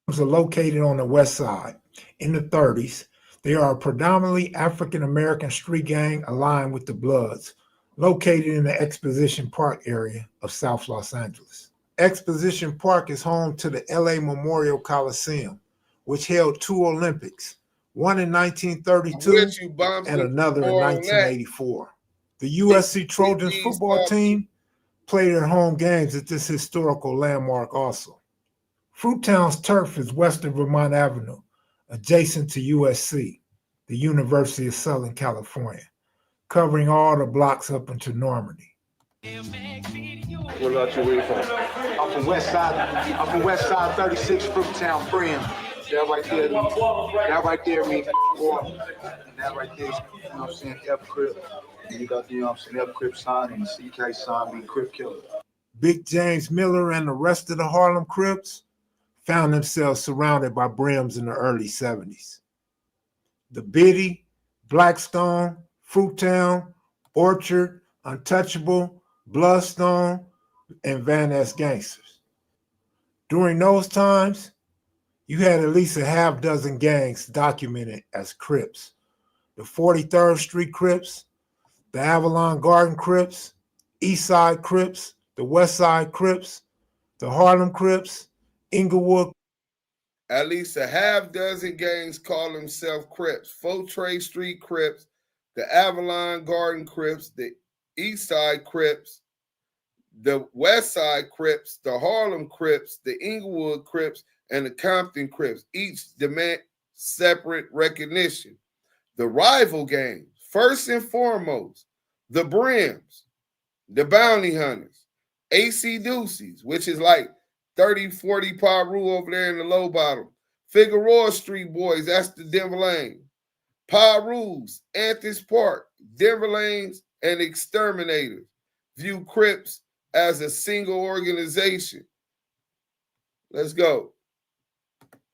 Are located on the west side. In the 30s, they are a predominantly African-American street gang aligned with the Bloods, located in the Exposition Park area of South Los Angeles. Exposition Park is home to the LA Memorial Coliseum, which held 2 Olympics, one in 1932 and another in 1984. The USC Trojans football team play their home games at this historical landmark also. Fruit Town's turf is west of Vermont Avenue, adjacent to USC, the University of Southern California, covering all the blocks up into Normandy. What about you? Where you from? I'm from West Side 36, Fruit Town Brims. That right there means water. And that right there is, you know what I'm saying, F-Crip. And you got the, you know what I'm saying, F-Crip sign and the CK sign mean Crip Killer. Big James Miller and the rest of the Harlem Crips found themselves surrounded by Brims in the early 70s. The Biddy, Blackstone, Fruit Town, Orchard, Untouchable, Bloodstone, and Van Ness Gangsters. During those times, you had at least a half dozen gangs documented as Crips. The 43rd Street Crips, the Avalon Garden Crips, East Side Crips, the West Side Crips, the Harlem Crips, Inglewood. At least a half dozen gangs call themselves Crips. Fortrey Street Crips, the Avalon Garden Crips, the East Side Crips, the West Side Crips, the Harlem Crips, the Inglewood Crips, and the Compton Crips. Each demand separate recognition. The rival gangs, first and foremost, the Brims, the Bounty Hunters, AC Deuces, which is like 30, 40 Paru over there in the low bottom. Figueroa Street Boys, that's the Denver Lane. Parus, Anthony Park, Denver Lanes, and Exterminators view Crips as a single organization. Let's go.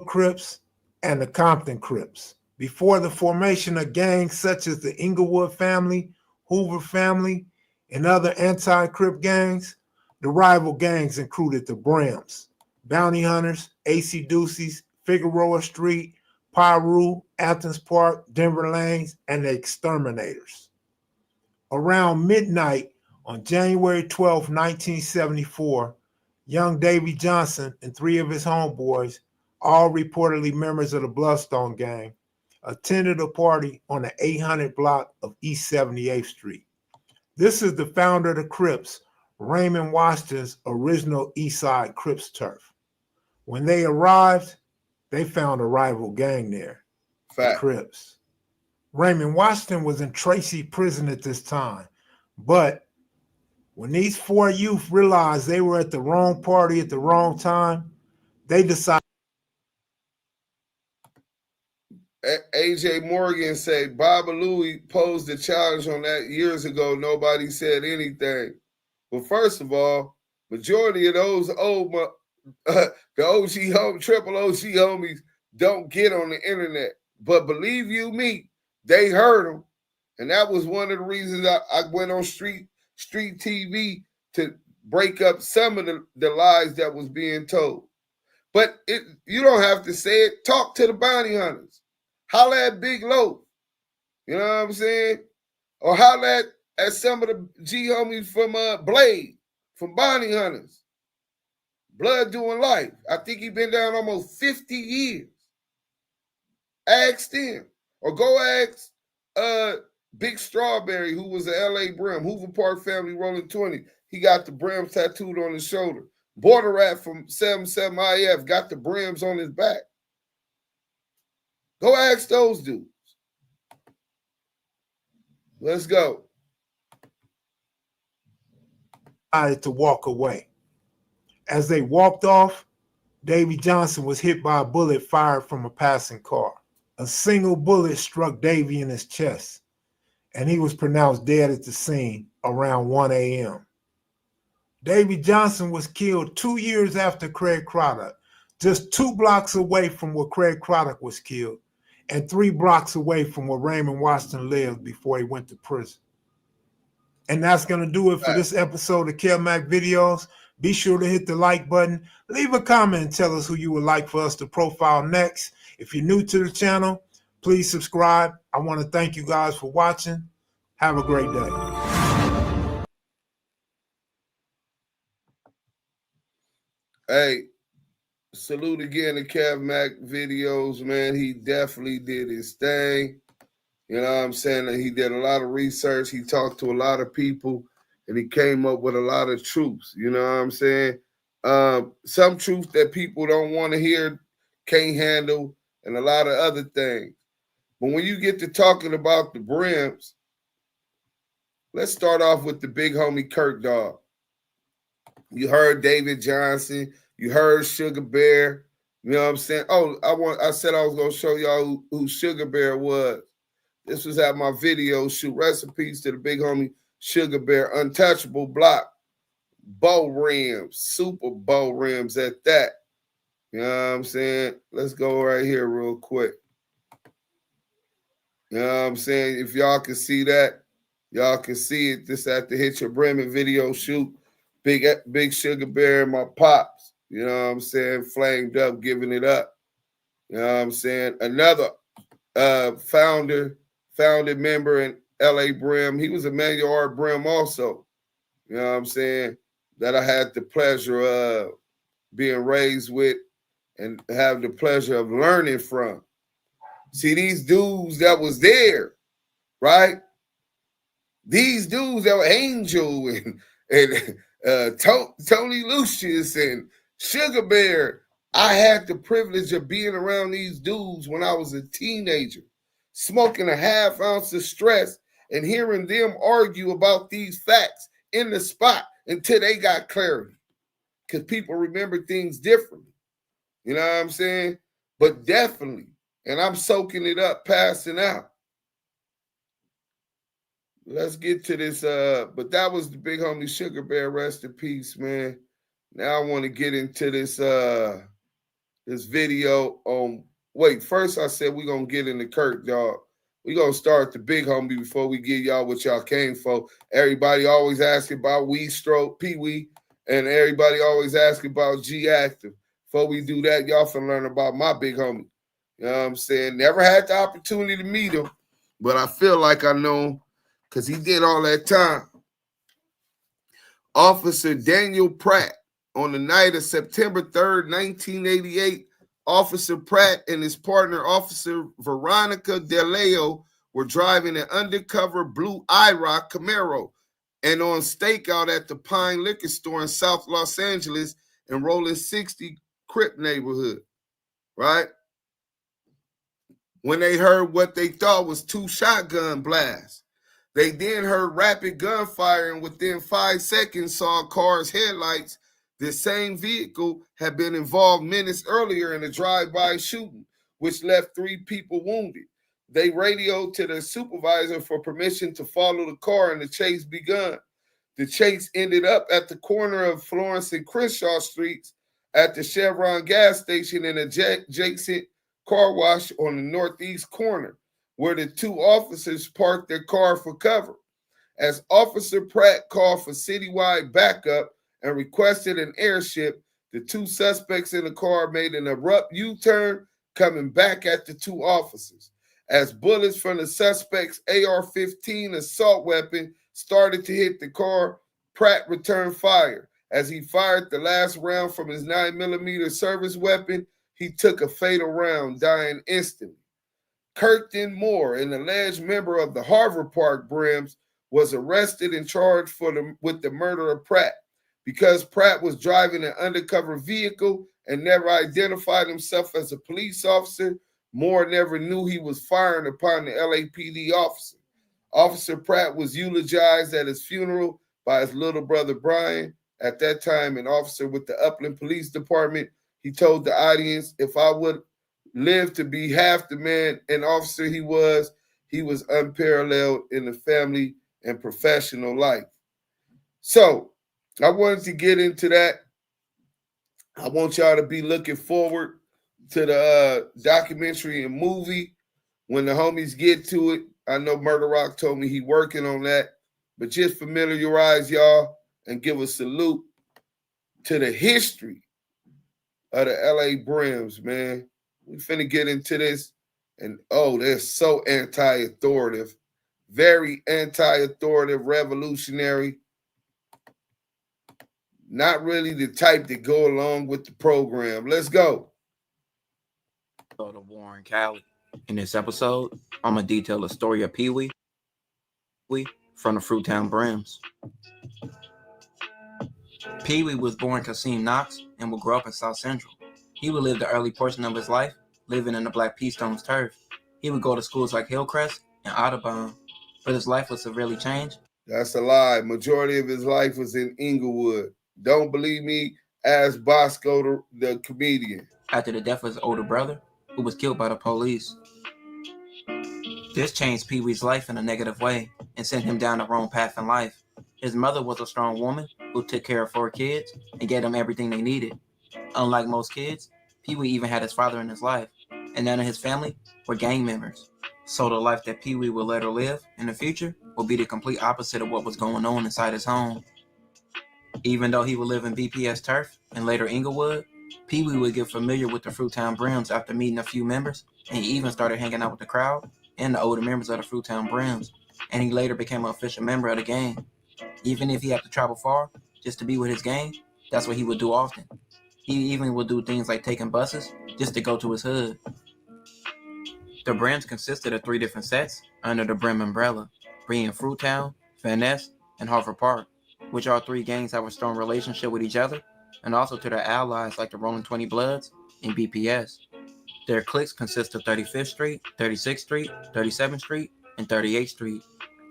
Crips and the Compton Crips. Before the formation of gangs such as the Inglewood family, Hoover family, In other anti-Crip gangs, the rival gangs included the Brims, Bounty Hunters, AC Deuces, Figueroa Street, Piru, Athens Park, Denver Lanes, and the Exterminators. Around midnight on January 12, 1974, young Davey Johnson and 3 of his homeboys, all reportedly members of the Bloodstone gang, attended a party on the 800 block of East 78th Street. This is the founder of the Crips, Raymond Washington's original East Side Crips turf. When they arrived, they found a rival gang there, the Crips. Raymond Washington was in Tracy prison at this time, but when these 4 youth realized they were at the wrong party at the wrong time, they decided. AJ Morgan said Baba Louie posed a challenge on that years ago. Nobody said anything. Well, first of all, majority of those old the OG triple OG homies don't get on the internet. But believe you me, they heard them. And that was one of the reasons I went on street TV to break up some of the lies that was being told. But you don't have to say it. Talk to the bounty hunters. Holla at Big Loaf. You know what I'm saying? Or holla at some of the G homies from Blade, from Bounty Hunters. Blood doing life. I think he been down almost 50 years. Ask them. Or go ask Big Strawberry, who was a LA Brim, Hoover Park family rolling 20. He got the Brims tattooed on his shoulder. Border Rat from 77 IF got the Brims on his back. Go ask those dudes. Let's go. To walk away. As they walked off, Davey Johnson was hit by a bullet fired from a passing car. A single bullet struck Davey in his chest, and he was pronounced dead at the scene around 1 a.m. Davey Johnson was killed 2 years after Craig Craddock, just 2 blocks away from where Craig Craddock was killed, and 3 blocks away from where Raymond Washington lived before he went to prison. And that's going to do it for this episode of Kel Mac Videos. Be sure to hit the like button. Leave a comment and tell us who you would like for us to profile next. If you're new to the channel, please subscribe. I want to thank you guys for watching. Have a great day. Hey, salute again to Kev Mac Videos, man. He definitely did his thing. You know what I'm saying? He did a lot of research. He talked to a lot of people, and he came up with a lot of truths. You know what I'm saying? Some truth that people don't want to hear, can't handle, and a lot of other things. But when you get to talking about the Brims, let's start off with the big homie Kirk Dog. You heard David Johnson. You heard Sugar Bear. You know what I'm saying? Oh, I said I was going to show y'all who Sugar Bear was. This was at my video shoot. Recipes to the big homie Sugar Bear. Untouchable block. Bow rims. Super bow rims at that. You know what I'm saying? Let's go right here real quick. You know what I'm saying? If y'all can see that, y'all can see it. This at the Hit Your Bremen video shoot. Big Sugar Bear and my pops. You know what I'm saying? Flamed up, giving it up. You know what I'm saying? Another founding member in LA Brim. He was a manual art Brim also. You know what I'm saying? That I had the pleasure of being raised with and have the pleasure of learning from. See, these dudes that was there, right? These dudes that were Angel and Tony Lucius and Sugar Bear. I had the privilege of being around these dudes when I was a teenager, smoking a half ounce of stress and hearing them argue about these facts in the spot until they got clarity. Because people remember things differently. You know what I'm saying? But definitely, and I'm soaking it up, passing out. Let's get to this. But that was the big homie Sugar Bear. Rest in peace, man. Now I want to get into this this video on. Wait, first I said we're gonna get into Kirk, dog. We gonna start the big homie before we give y'all what y'all came for. Everybody always asking about Wee Stroke, PeeWee, and everybody always asking about G Active. Before we do that, y'all finna learn about my big homie. You know what I'm saying? Never had the opportunity to meet him, but I feel like I know him because he did all that time. Officer Daniel Pratt, on the night of September 3rd, 1988, Officer Pratt and his partner, Officer Veronica DeLeo, were driving an undercover blue IROC Camaro and on stakeout at the Pine Liquor Store in South Los Angeles in Rolling 60 Crip neighborhood, right? When they heard what they thought was 2 shotgun blasts. They then heard rapid gunfire and within 5 seconds saw a car's headlights. The same vehicle had been involved minutes earlier in a drive-by shooting, which left 3 people wounded. They radioed to their supervisor for permission to follow the car and the chase begun. The chase ended up at the corner of Florence and Crenshaw Streets at the Chevron gas station and adjacent car wash on the northeast corner, where the 2 officers parked their car for cover. As Officer Pratt called for citywide backup and requested an airship, the 2 suspects in the car made an abrupt U-turn, coming back at the 2 officers. As bullets from the suspect's AR-15 assault weapon started to hit the car, Pratt returned fire. As he fired the last round from his 9mm service weapon, he took a fatal round, dying instantly. Kirkton Moore, an alleged member of the Harvard Park Brims, was arrested and charged with the murder of Pratt. Because Pratt was driving an undercover vehicle and never identified himself as a police officer, Moore never knew he was firing upon the LAPD officer. Officer Pratt was eulogized at his funeral by his little brother Brian. At that time, an officer with the Upland Police Department, he told the audience, if I would live to be half the man and officer he was unparalleled in the family and professional life. So I wanted to get into that. I want y'all to be looking forward to the documentary and movie when the homies get to it. I know Murder Rock told me he working on that, but just familiarize y'all and give a salute to the history of the LA Brims, man. We finna get into this, and they're so anti-authoritative, very anti-authoritative, revolutionary. Not really the type that go along with the program. Let's go. The war in Cali. In this episode, I'm gonna detail the story of PeeWee from the Fruit Town Brims. PeeWee was born Kasim Knox and would grow up in South Central. He would live the early portion of his life living in the Black P-Stones turf. He would go to schools like Hillcrest and Audubon, but his life was severely changed. That's a lie. Majority of his life was in Inglewood. Don't believe me? Ask Bosco, the comedian. After the death of his older brother, who was killed by the police. This changed PeeWee's life in a negative way and sent him down the wrong path in life. His mother was a strong woman who took care of 4 kids and gave them everything they needed. Unlike most kids, PeeWee even had his father in his life, and none of his family were gang members. So the life that PeeWee would later live in the future will be the complete opposite of what was going on inside his home. Even though he would live in BPS turf and later Inglewood, PeeWee would get familiar with the Fruit Town Brims after meeting a few members, and he even started hanging out with the crowd and the older members of the Fruit Town Brims, and he later became an official member of the gang. Even if he had to travel far just to be with his gang, that's what he would do often. He even would do things like taking buses just to go to his hood. The Brims consisted of 3 different sets under the Brim umbrella, being Fruit Town, Finesse, and Harvard Park, which all 3 gangs have a strong relationship with each other, and also to their allies like the Rolling 20 Bloods and BPS. Their cliques consist of 35th Street, 36th Street, 37th Street, and 38th Street,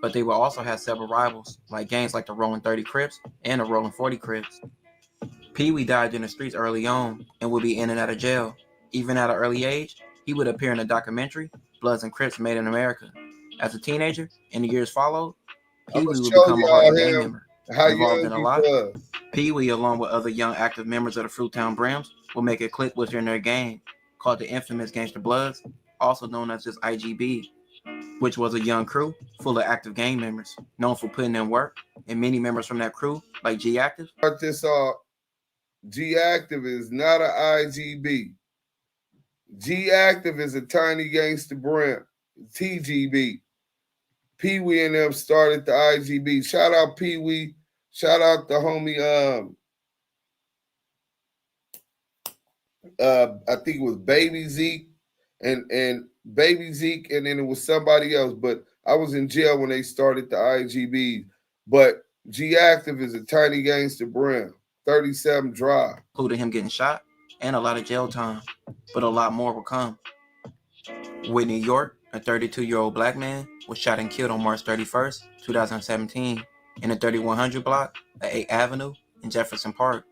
but they will also have several rivals, like gangs like the Rolling 30 Crips and the Rolling 40 Crips. PeeWee died in the streets early on and would be in and out of jail. Even at an early age, he would appear in the documentary Bloods and Crips Made in America. As a teenager, in the years followed, PeeWee would become a hardened gang member, involved in a lot. PeeWee, along with other young active members of the Fruit Town Brims, will make a clique within their gang, called the infamous Gangster Bloods, also known as just IGB. which was a young crew full of active gang members, known for putting in work, and many members from that crew, like G-Active. This G-Active is not an IGB. G-Active is a tiny gangster Brim, TGB. PeeWee and them started the IGB. Shout out PeeWee. Shout out the homie, I think it was Baby Zeke and Baby Zeke, and then it was somebody else. But I was in jail when they started the IGB. But G-Active is a tiny gangster Brim, 37 Drive. Including him getting shot and a lot of jail time, but a lot more will come. Whitney York, a 32-year-old black man, was shot and killed on March 31st, 2017, in the 3100 block of 8th Avenue in Jefferson Park.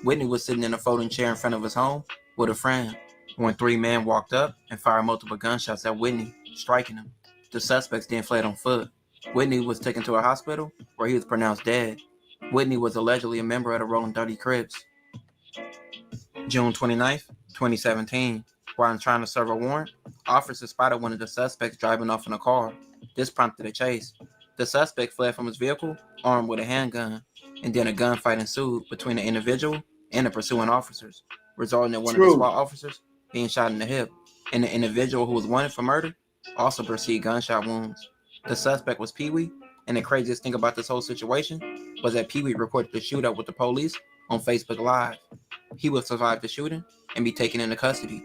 Whitney was sitting in a folding chair in front of his home with a friend when 3 men walked up and fired multiple gunshots at Whitney, striking him. The suspects then fled on foot. Whitney was taken to a hospital where he was pronounced dead. Whitney was allegedly a member of the Rolling 30 Crips. June 29th, 2017, while trying to serve a warrant, officers spotted one of the suspects driving off in a car. This prompted a chase. The suspect fled from his vehicle, armed with a handgun, and then a gunfight ensued between the individual and the pursuing officers, resulting in one of the SWAT officers being shot in the hip, and the individual who was wanted for murder also received gunshot wounds. The suspect was PeeWee, and the craziest thing about this whole situation was that PeeWee recorded the shootout with the police on Facebook Live. He would survive the shooting and be taken into custody.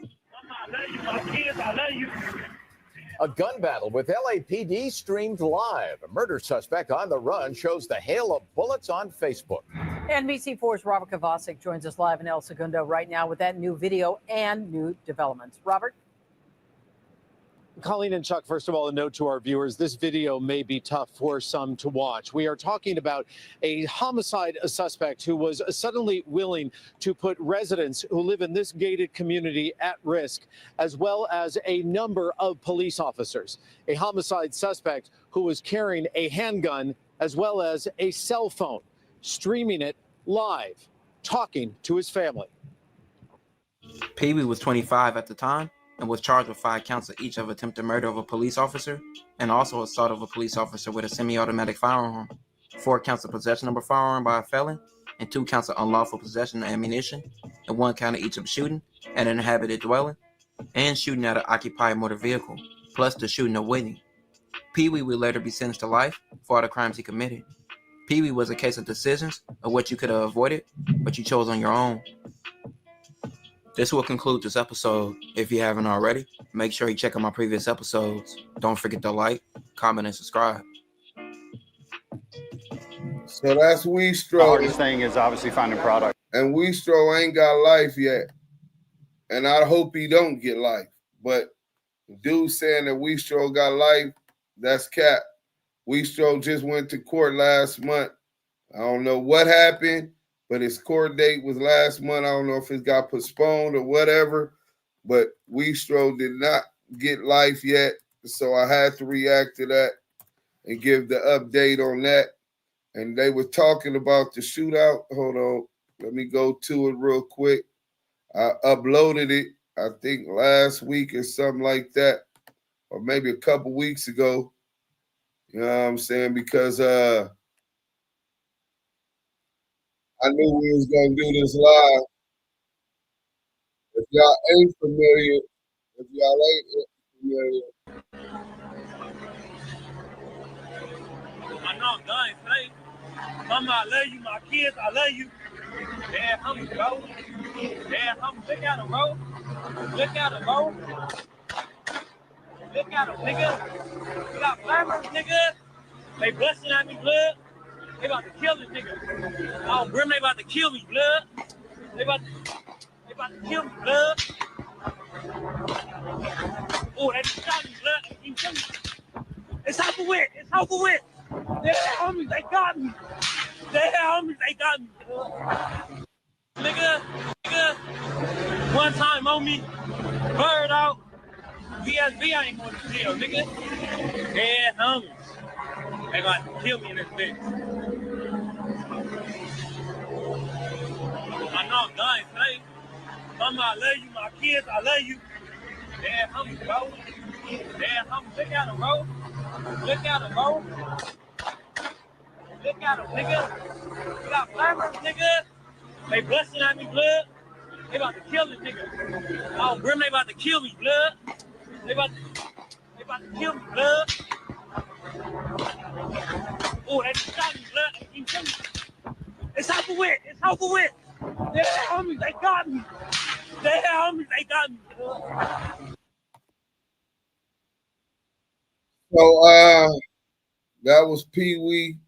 A gun battle with LAPD streamed live. A murder suspect on the run shows the hail of bullets on Facebook. NBC4's Robert Kovacic joins us live in El Segundo right now with that new video and new developments. Robert? Colleen and Chuck, first of all, a note to our viewers, this video may be tough for some to watch. We are talking about a homicide suspect who was suddenly willing to put residents who live in this gated community at risk, as well as a number of police officers. A homicide suspect who was carrying a handgun as well as a cell phone, streaming it live, talking to his family. PeeWee was 25 at the time and was charged with 5 counts of each of attempted murder of a police officer and also assault of a police officer with a semi-automatic firearm, 4 counts of possession of a firearm by a felon, and 2 counts of unlawful possession of ammunition, and 1 count of each of shooting at an inhabited dwelling and shooting at an occupied motor vehicle, plus the shooting of Whitney. PeeWee would later be sentenced to life for all the crimes he committed. PeeWee was a case of decisions of what you could have avoided, but you chose on your own. This will conclude this episode. If you haven't already, make sure you check out my previous episodes. Don't forget to like, comment, and subscribe. So that's Weestro. The hardest thing is obviously finding product. And Weestro ain't got life yet. And I hope he don't get life. But dude saying that Weestro got life, that's cap. Weestro just went to court last month. I don't know what happened, but his court date was last month. I don't know if it got postponed or whatever, but Weestro did not get life yet. So I had to react to that and give the update on that. And they were talking about the shootout. Hold on. Let me go to it real quick. I uploaded it, I think last week or something like that, or maybe a couple weeks ago. You know what I'm saying? Because I knew we was going to do this live. If y'all ain't familiar, I know I'm done, say. Mama, I love you. My kids, I love you. Dad, homie, bro. Dad, homie, look at him, bro. Look at him, bro. Look at him, nigga. We got farmers, nigga. They busting at me, blood. They about to kill this nigga. Oh, Brim, they about to kill me, blood. They about to kill me, blood. Oh, they just shot me, blood. They kill me. It's over with. It's over with. They homies, they got me. They homies, they got me. Nigga. One time on me, bird out. VSB, I ain't going to jail, nigga. They homies. They about to kill me in this bitch. I know I'm dying, say. Mama, I love you. My kids, I love you. They homies, bro. Damn, look at him, bro. Look at him, bro. Look at him, nigga. We got flammers, nigga. They busting at me, blood. They about to kill this nigga. Oh, Brim, they about to kill me, blood. They about to kill me, blood. Oh, they just shot me, blood. They kill me. It's over with. It's over with. They homies, they got me. They homies, they got me, blood. So that was PeeWee,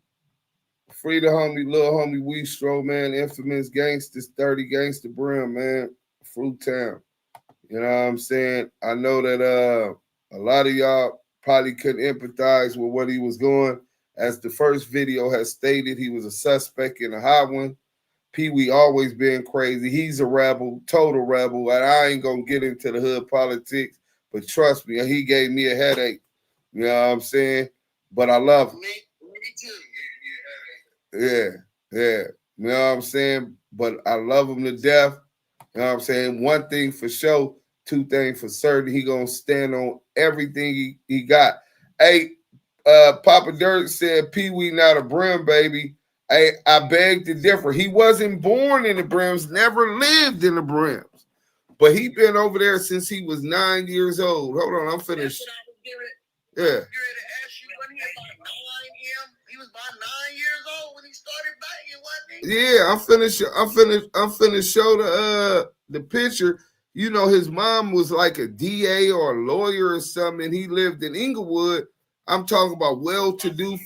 free the homie, little homie Weestro, man, infamous gangsters, 30 Gangster Brim, man, Fruit Town. You know what I'm saying? I know that a lot of y'all probably couldn't empathize with what he was doing. As the first video has stated, he was a suspect in a hot one. PeeWee always been crazy. He's a rebel, total rebel. And I ain't gonna get into the hood politics, but trust me, he gave me a headache. You know what I'm saying? But I love him. Me too. Yeah. You know what I'm saying? But I love him to death. You know what I'm saying? One thing for sure, two things for certain. He gonna stand on everything he got. Hey, Papa Dirt said PeeWee not a Brim, baby. Hey, I beg to differ. He wasn't born in the Brims, never lived in the Brims. But he been over there since he was 9 years old. Hold on, I'm finished. Yeah. He was about 9 years old when he started banging, wasn't he? Yeah, I'm finished show the picture. You know, his mom was like a DA or a lawyer or something, and he lived in Inglewood. I'm talking about well-to-do,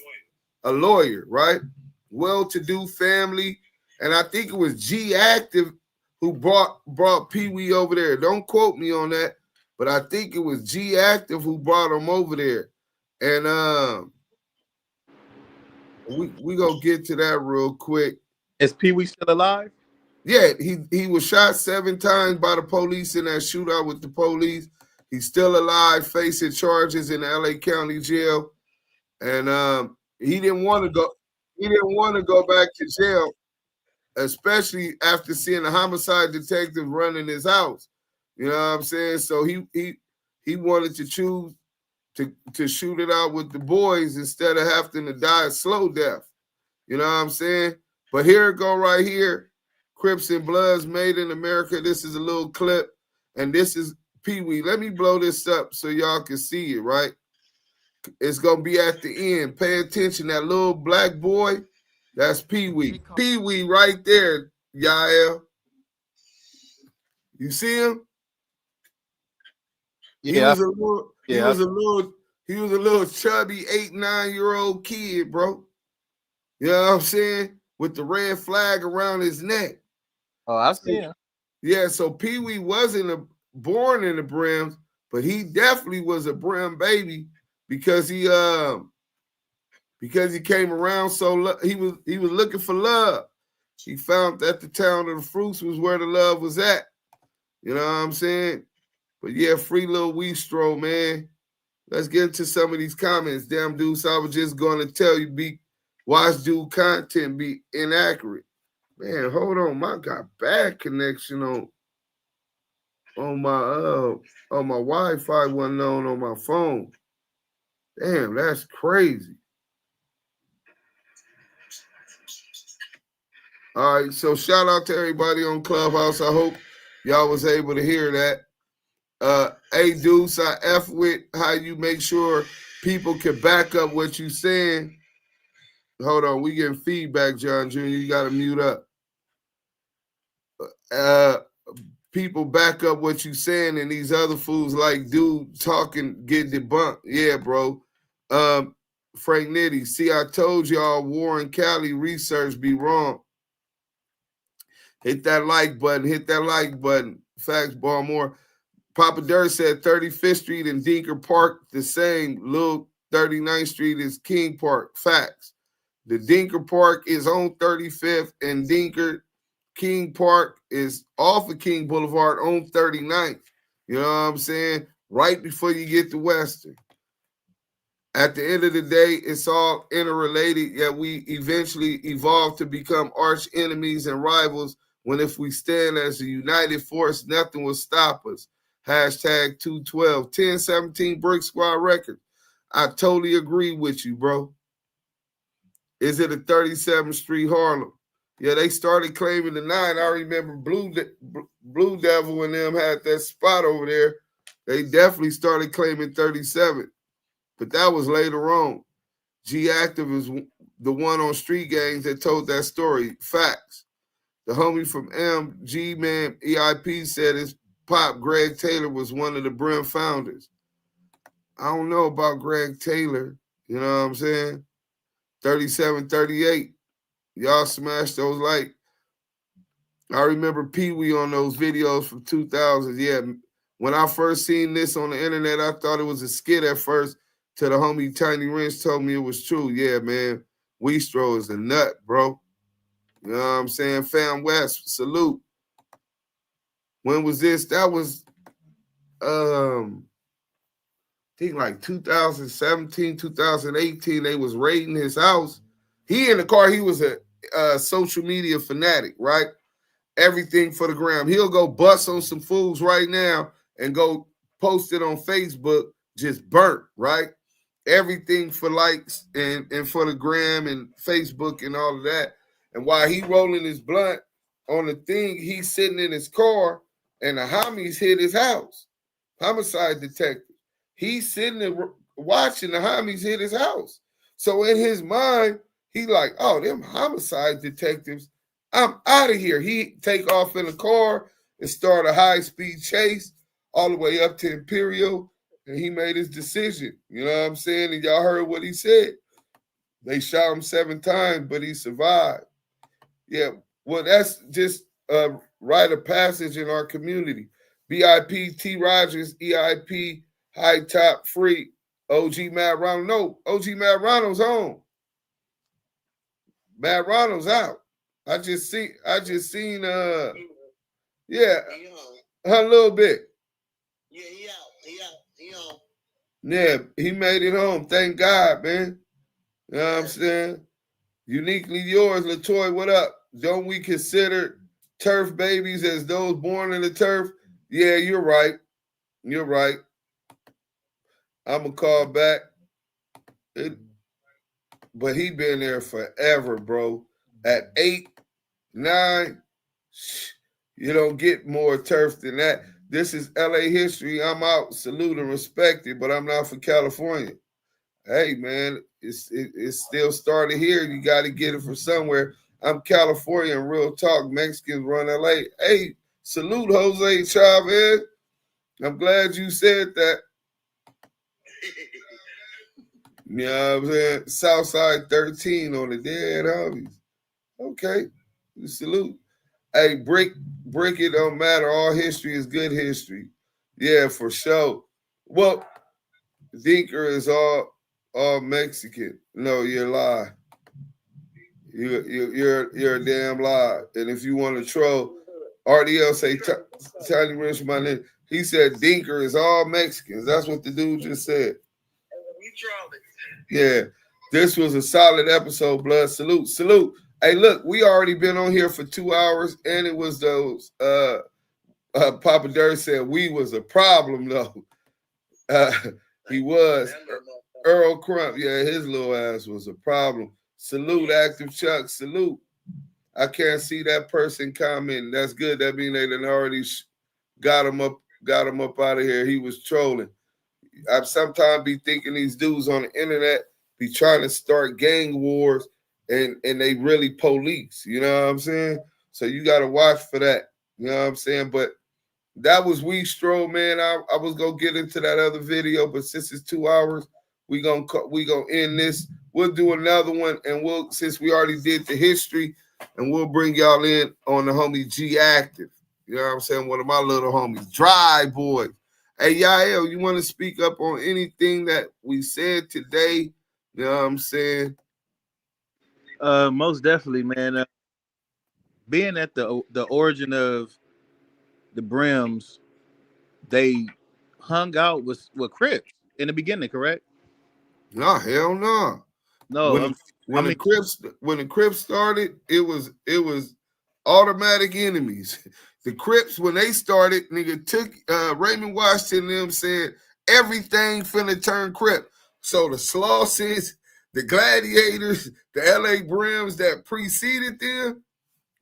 a lawyer, right? Well-to-do family. And I think it was G Active who brought PeeWee over there. Don't quote me on that, but I think it was G Active who brought him over there. And we gonna get to that real quick. Is PeeWee still alive? Yeah, he was shot 7 times by the police in that shootout with the police. He's still alive, facing charges in the LA County Jail. And he didn't want to go. He didn't want to go back to jail, especially after seeing the homicide detective running his house. You know what I'm saying? So he wanted to choose to shoot it out with the boys instead of having to die a slow death. You know what I'm saying? But here it go right here. Crips and Bloods made in America. This is a little clip. And this is PeeWee. Let me blow this up so y'all can see it, right? It's going to be at the end. Pay attention. That little black boy, that's PeeWee. PeeWee right there, Yael. You see him? He was a little chubby 8-9-year-old kid, bro. You know what I'm saying? With the red flag around his neck. Oh, I've seen him. Yeah, so PeeWee wasn't born in the Brims, but he definitely was a Brim baby because he came around so he was looking for love. He found that the town of the Fruits was where the love was at. You know what I'm saying? But yeah, free little Weestro, man. Let's get into some of these comments. Damn, dude, so I was just going to tell you, watch dude content be inaccurate. Man, hold on. I got bad connection on my Wi-Fi wasn't on my phone. Damn, that's crazy. All right, so shout out to everybody on Clubhouse. I hope y'all was able to hear that. Hey, Deuce, I F with how you make sure people can back up what you saying. Hold on, we getting feedback, John Jr. You got to mute up. People back up what you saying, and these other fools like dude talking get debunked. Yeah, bro. Frank Nitty, see, I told y'all Warren Cali research be wrong. Hit that like button. Hit that like button. Facts, Baltimore. Papa Dirt said 35th Street and Dinker Park the same. Little 39th Street is King Park. Facts. The Dinker Park is on 35th and King Park is off of King Boulevard on 39th. You know what I'm saying? Right before you get to Western. At the end of the day, it's all interrelated, yet we eventually evolve to become arch enemies and rivals when if we stand as a united force, nothing will stop us. Hashtag 212. 1017 Brick Squad Records. I totally agree with you, bro. Is it a 37th Street Harlem? Yeah, they started claiming the 9. I remember Blue Devil and them had that spot over there. They definitely started claiming 37. But that was later on. G-Active is the one on Street Gangs that told that story. Facts. The homie from G-Man EIP said his pop, Greg Taylor, was one of the Brim founders. I don't know about Greg Taylor. You know what I'm saying? 37, 38. Y'all smashed those like. I remember PeeWee on those videos from 2000. Yeah, when I first seen this on the internet, I thought it was a skit at first. Till the homie Tiny Wrench told me it was true. Yeah, man. Weestro is a nut, bro. You know what I'm saying? Fam West, salute. When was this? That was, I think like 2017, 2018. They was raiding his house. He in the car. He was a social media fanatic, right? Everything for the gram. He'll go bust on some fools right now and go post it on Facebook, just burnt, right? Everything for likes and for the gram and Facebook and all of that. And while he rolling his blunt on the thing, he's sitting in his car and the homies hit his house. Homicide detective. He's sitting there watching the homies hit his house. So in his mind, he like, oh, them homicide detectives, I'm out of here. He take off in the car and start a high-speed chase all the way up to Imperial, and he made his decision. You know what I'm saying? And y'all heard what he said. They shot him 7 times, but he survived. Yeah, well, that's just a rite of passage in our community. BIP, T. Rogers, EIP, High Top, Free, OG Matt Ronald. No, OG Matt Ronald's home. Matt Ronald's out. I just seen yeah, a little bit. Yeah, he out. Yeah, he made it home. Thank God, man. You know what I'm saying? Uniquely yours, LaToy, what up? Don't we consider turf babies as those born in the turf? Yeah, you're right. You're right. I'm going to call back. But he been there forever, bro. At 8, 9, you don't get more turf than that. This is LA history. I'm out. Salute and respect it, but I'm not from California. Hey, man, it's still started here. You got to get it from somewhere. I'm California, and real talk, Mexicans run LA. Hey, salute, Jose Chavez. I'm glad you said that. You know what I'm saying? Southside 13 on the dead homies. Okay, salute. Hey, break it don't matter. All history is good history. Yeah, for sure. Well, Dinker is all Mexican. No, you're lie. You're a damn lie. And if you want to troll, RDL say Tiny Rich my name. He said Dinker is all Mexicans. That's what the dude just said. Yeah, this was a solid episode, blood. Salute, salute. Hey, look, we already been on here for 2 hours, and it was those. Papa Dirt said we was a problem, though. He was. Earl Crump, yeah, his little ass was a problem. Salute, Active Chuck, salute. I can't see that person commenting. That's good. That means they done already got him up out of here. He was trolling. I sometimes be thinking these dudes on the internet be trying to start gang wars and they really police. You know what I'm saying? So you got to watch for that. You know what I'm saying? But that was Weestro, man. I was going to get into that other video, but since it's 2 hours, we gonna end this. We'll do another one, and since we already did the history, and we'll bring y'all in on the homie G Active. You know what I'm saying? One of my little homies, Dry Boy. Hey, Yael, you want to speak up on anything that we said today? You know what I'm saying? Most definitely, man. Being at the origin of the Brims, they hung out with Crips in the beginning, correct? No, hell no. No, when the Crips started, it was automatic enemies. The Crips, when they started, nigga, took Raymond Washington and them said everything finna turn Crip. So the Slaussons, the Gladiators, the LA Brims that preceded them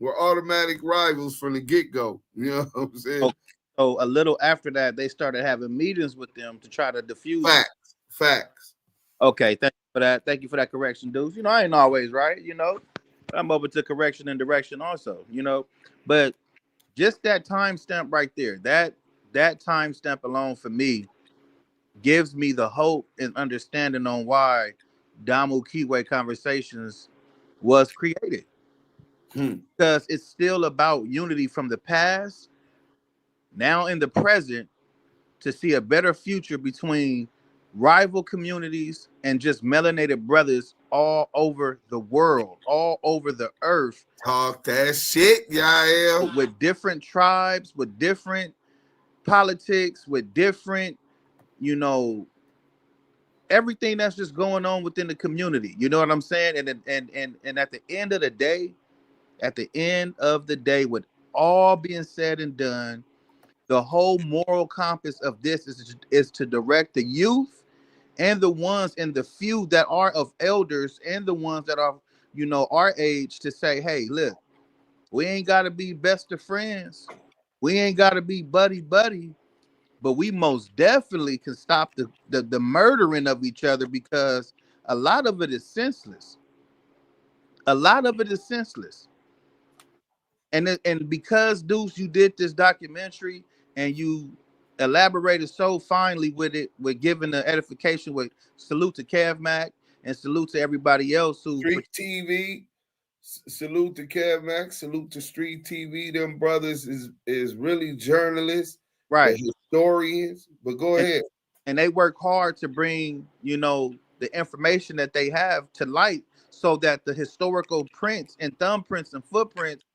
were automatic rivals from the get-go. You know what I'm saying? Okay. So a little after that, they started having meetings with them to try to diffuse it. Facts. Okay, thank you for that. Thank you for that correction, dudes. You know, I ain't always right, you know. I'm open to correction and direction also, you know. But just that timestamp right there, that timestamp alone for me gives me the hope and understanding on why Damu Kiwe Conversations was created. Because it's still about unity from the past, now in the present, to see a better future between rival communities and just melanated brothers all over the world, all over the earth. Talk that shit, y'all. With different tribes, with different politics, with different, you know, everything that's just going on within the community. You know what I'm saying? And at the end of the day, with all being said and done, the whole moral compass of this is to direct the youth and the ones and the few that are of elders and the ones that are, you know, our age, to say, hey, look, we ain't got to be best of friends. We ain't got to be buddy, but we most definitely can stop the murdering of each other, because a lot of it is senseless. And because, Deuce, you did this documentary and you elaborated so finely with it, with giving the edification, with salute to Kev Mac and salute to everybody else who Street TV, salute to Kev Mac, salute to Street TV. Them brothers is really journalists, right? Historians. But go ahead. And they work hard to bring, you know, the information that they have to light, so that the historical prints and thumbprints and footprints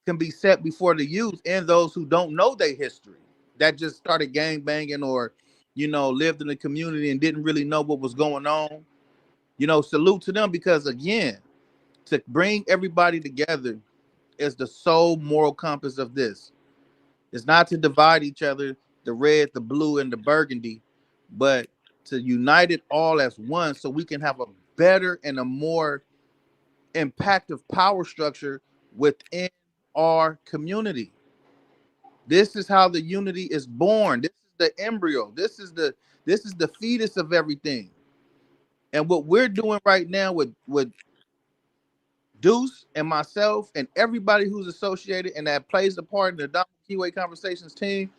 can be set before the youth and those who don't know their history, that just started gang banging or, you know, lived in the community and didn't really know what was going on. You know, salute to them, because again, to bring everybody together is the sole moral compass of this. It's not to divide each other, the red, the blue, and the burgundy, but to unite it all as one, so we can have a better and a more impactful power structure within our community. This is how the unity is born. This is the embryo. This is the fetus of everything. And what we're doing right now with Deuce and myself and everybody who's associated and that plays a part in the Damu Kiwe Conversations team,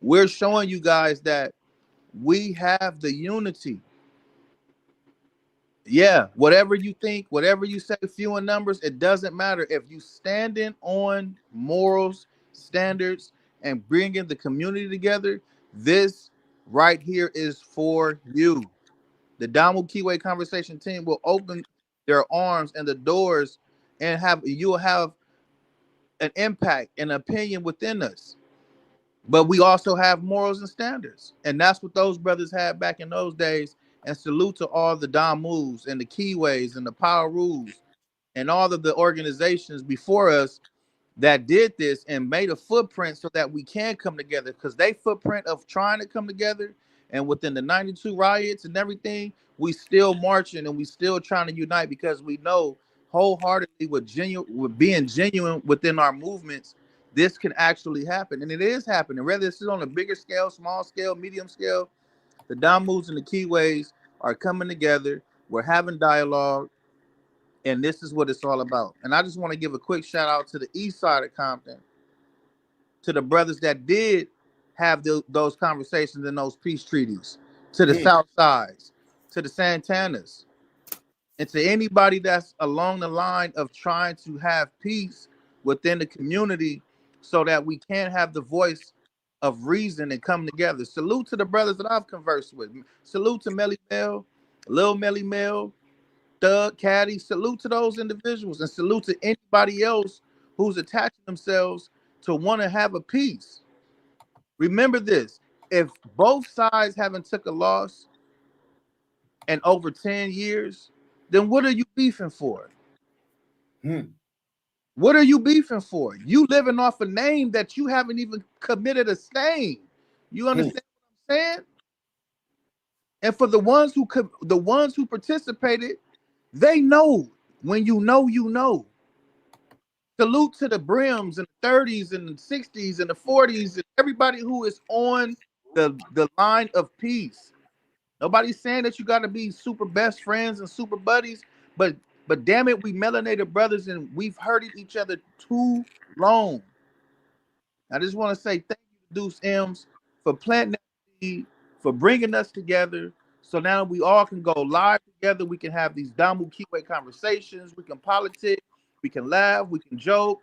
we're showing you guys that we have the unity. Yeah, whatever you think, whatever you say, few in numbers, it doesn't matter. If you standing on morals, standards, and bringing the community together, this right here is for you. The Damu Kiwe Conversation team will open their arms and the doors, and you'll have an impact, an opinion within us. But we also have morals and standards, and that's what those brothers had back in those days. And salute to all the Damus and the Kiwes and the Power Rules and all of the organizations before us that did this and made a footprint so that we can come together, because they footprint of trying to come together, and within the 92 riots and everything, we still marching and we still trying to unite, because we know wholeheartedly with being genuine within our movements, this can actually happen. And it is happening, whether it's on a bigger scale, small scale, medium scale. The Damus and the Kiwes are coming together. We're having dialogue, and this is what it's all about. And I just want to give a quick shout out to the east side of Compton, to the brothers that did have those conversations and those peace treaties, to the south sides, to the Santanas, and to anybody that's along the line of trying to have peace within the community, so that we can have the voice of reason and come together. Salute to the brothers that I've conversed with. Salute to Melly Mel, Lil Melly Mel, Thug, Caddy. Salute to those individuals, and salute to anybody else who's attaching themselves to want to have a peace. Remember this: if both sides haven't took a loss in over 10 years, then what are you beefing for? What are you beefing for? You living off a name that you haven't even committed a stain. You understand what I'm saying? And for the ones who participated, they know. When you know, you know. Salute to the Brims in the 30s and the 60s and the 40s and everybody who is on the line of peace. Nobody's saying that you got to be super best friends and super buddies, but damn it, we melanated brothers and we've hurted each other too long. I just want to say thank you to Deuce M's for planting that seed, for bringing us together. So now we all can go live together. We can have these Damu Kiwe conversations. We can politic. We can laugh. We can joke.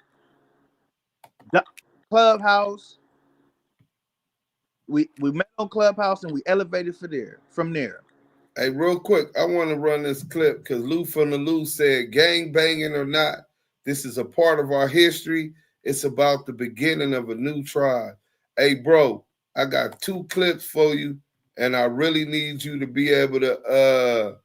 Clubhouse. We met on Clubhouse and we elevated from there. Hey, real quick, I want to run this clip because Lou from the Lou said, gang banging or not, this is a part of our history. It's about the beginning of a new tribe. Hey, bro, I got 2 clips for you, and I really need you to be able to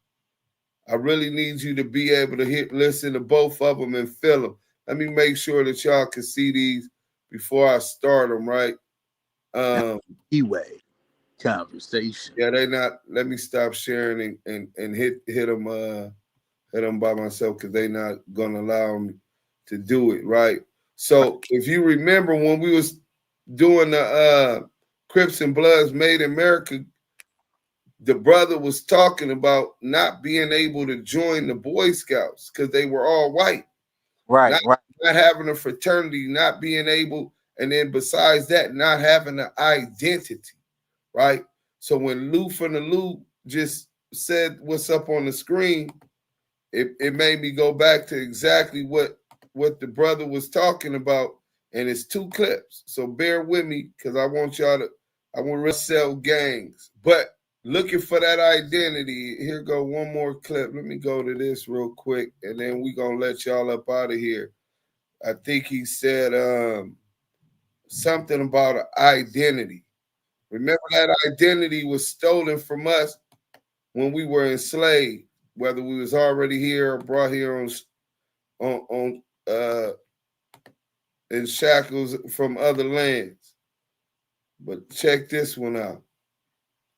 listen to both of them and feel them. Let me make sure that y'all can see these before I start them, right? Kiwe Conversation. Yeah, they not. Let me stop sharing and hit them by myself because they not gonna allow me to do it, right? So if you remember when we was doing the Crips and Bloods Made in America, the brother was talking about not being able to join the Boy Scouts because they were all white. Right. Not having a fraternity, not being able, and then besides that, not having an identity, right? So when Lou from the Lou just said what's up on the screen, it made me go back to exactly what the brother was talking about, and it's 2 clips. So bear with me because I want to sell gangs, but looking for that identity. Here go one more clip. Let me go to this real quick, and then we gonna let y'all up out of here. I think he said something about an identity. Remember that identity was stolen from us when we were enslaved, whether we was already here or brought here in shackles from other lands. But check this one out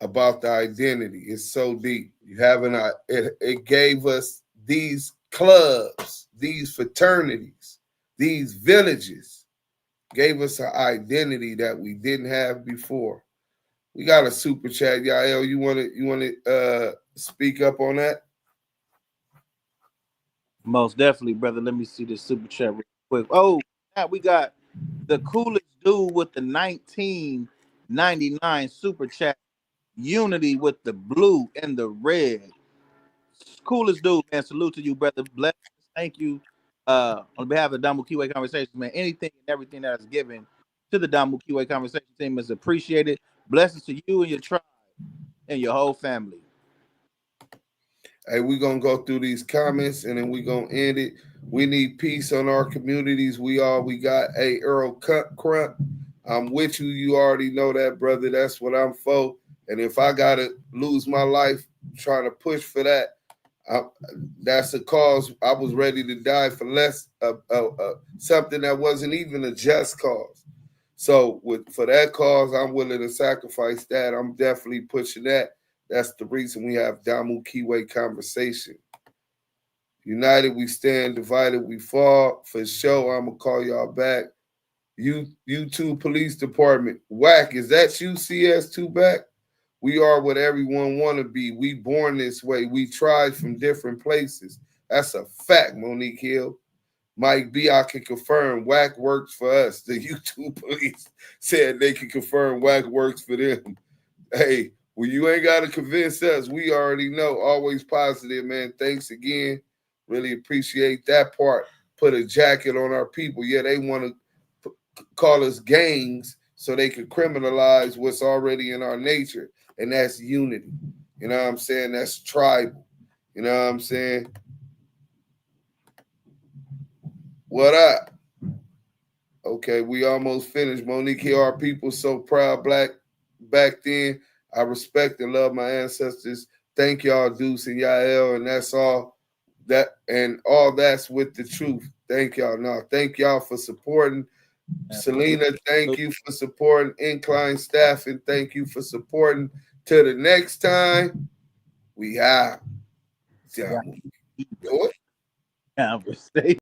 about the identity. It's so deep. It gave us these clubs, these fraternities, these villages, gave us an identity that we didn't have before. We got a super chat, Yael. You want to speak up on that? Most definitely, brother. Let me see this super chat real quick. Oh, now we got the coolest dude with the 1999 super chat. Unity with the blue and the red. Coolest dude, man. Salute to you, brother. Bless. Thank you. On behalf of the Damu Kiwe Conversations, man. Anything and everything that is given to the Damu Kiwe Conversation team is appreciated. Blessings to you and your tribe and your whole family. Hey, we're going to go through these comments and then we're going to end it. We need peace on our communities. We got. Hey, Earl Crump, I'm with you. You already know that, brother. That's what I'm for. And if I got to lose my life trying to push for that, that's a cause. I was ready to die for less something that wasn't even a just cause. So for that cause, I'm willing to sacrifice that. I'm definitely pushing that. That's the reason we have Damu Kiwe Conversation. United we stand, divided we fall. For sure, I'm going to call y'all back. You two police department. Whack, is that you, CS2 back? We are what everyone want to be. We born this way. We tried from different places. That's a fact, Monique Hill. Mike B, I can confirm Whack works for us. The YouTube police said they can confirm Whack works for them. Hey, well, you ain't got to convince us. We already know. Always positive, man. Thanks again. Really appreciate that part. Put a jacket on our people. Yeah, they want to call us gangs so they can criminalize what's already in our nature, and that's unity. You know what I'm saying? That's tribal. You know what I'm saying? What up? Okay, we almost finished. Monique, here our people so proud black back then. I respect and love my ancestors. Thank y'all, Deuce and Yael, and that's all. That and all that's with the truth. Thank y'all. No, thank y'all for supporting. Selena, thank you for supporting. Incline Staffing, thank you for supporting. Till the next time, we have Damu Kiwe Conversations.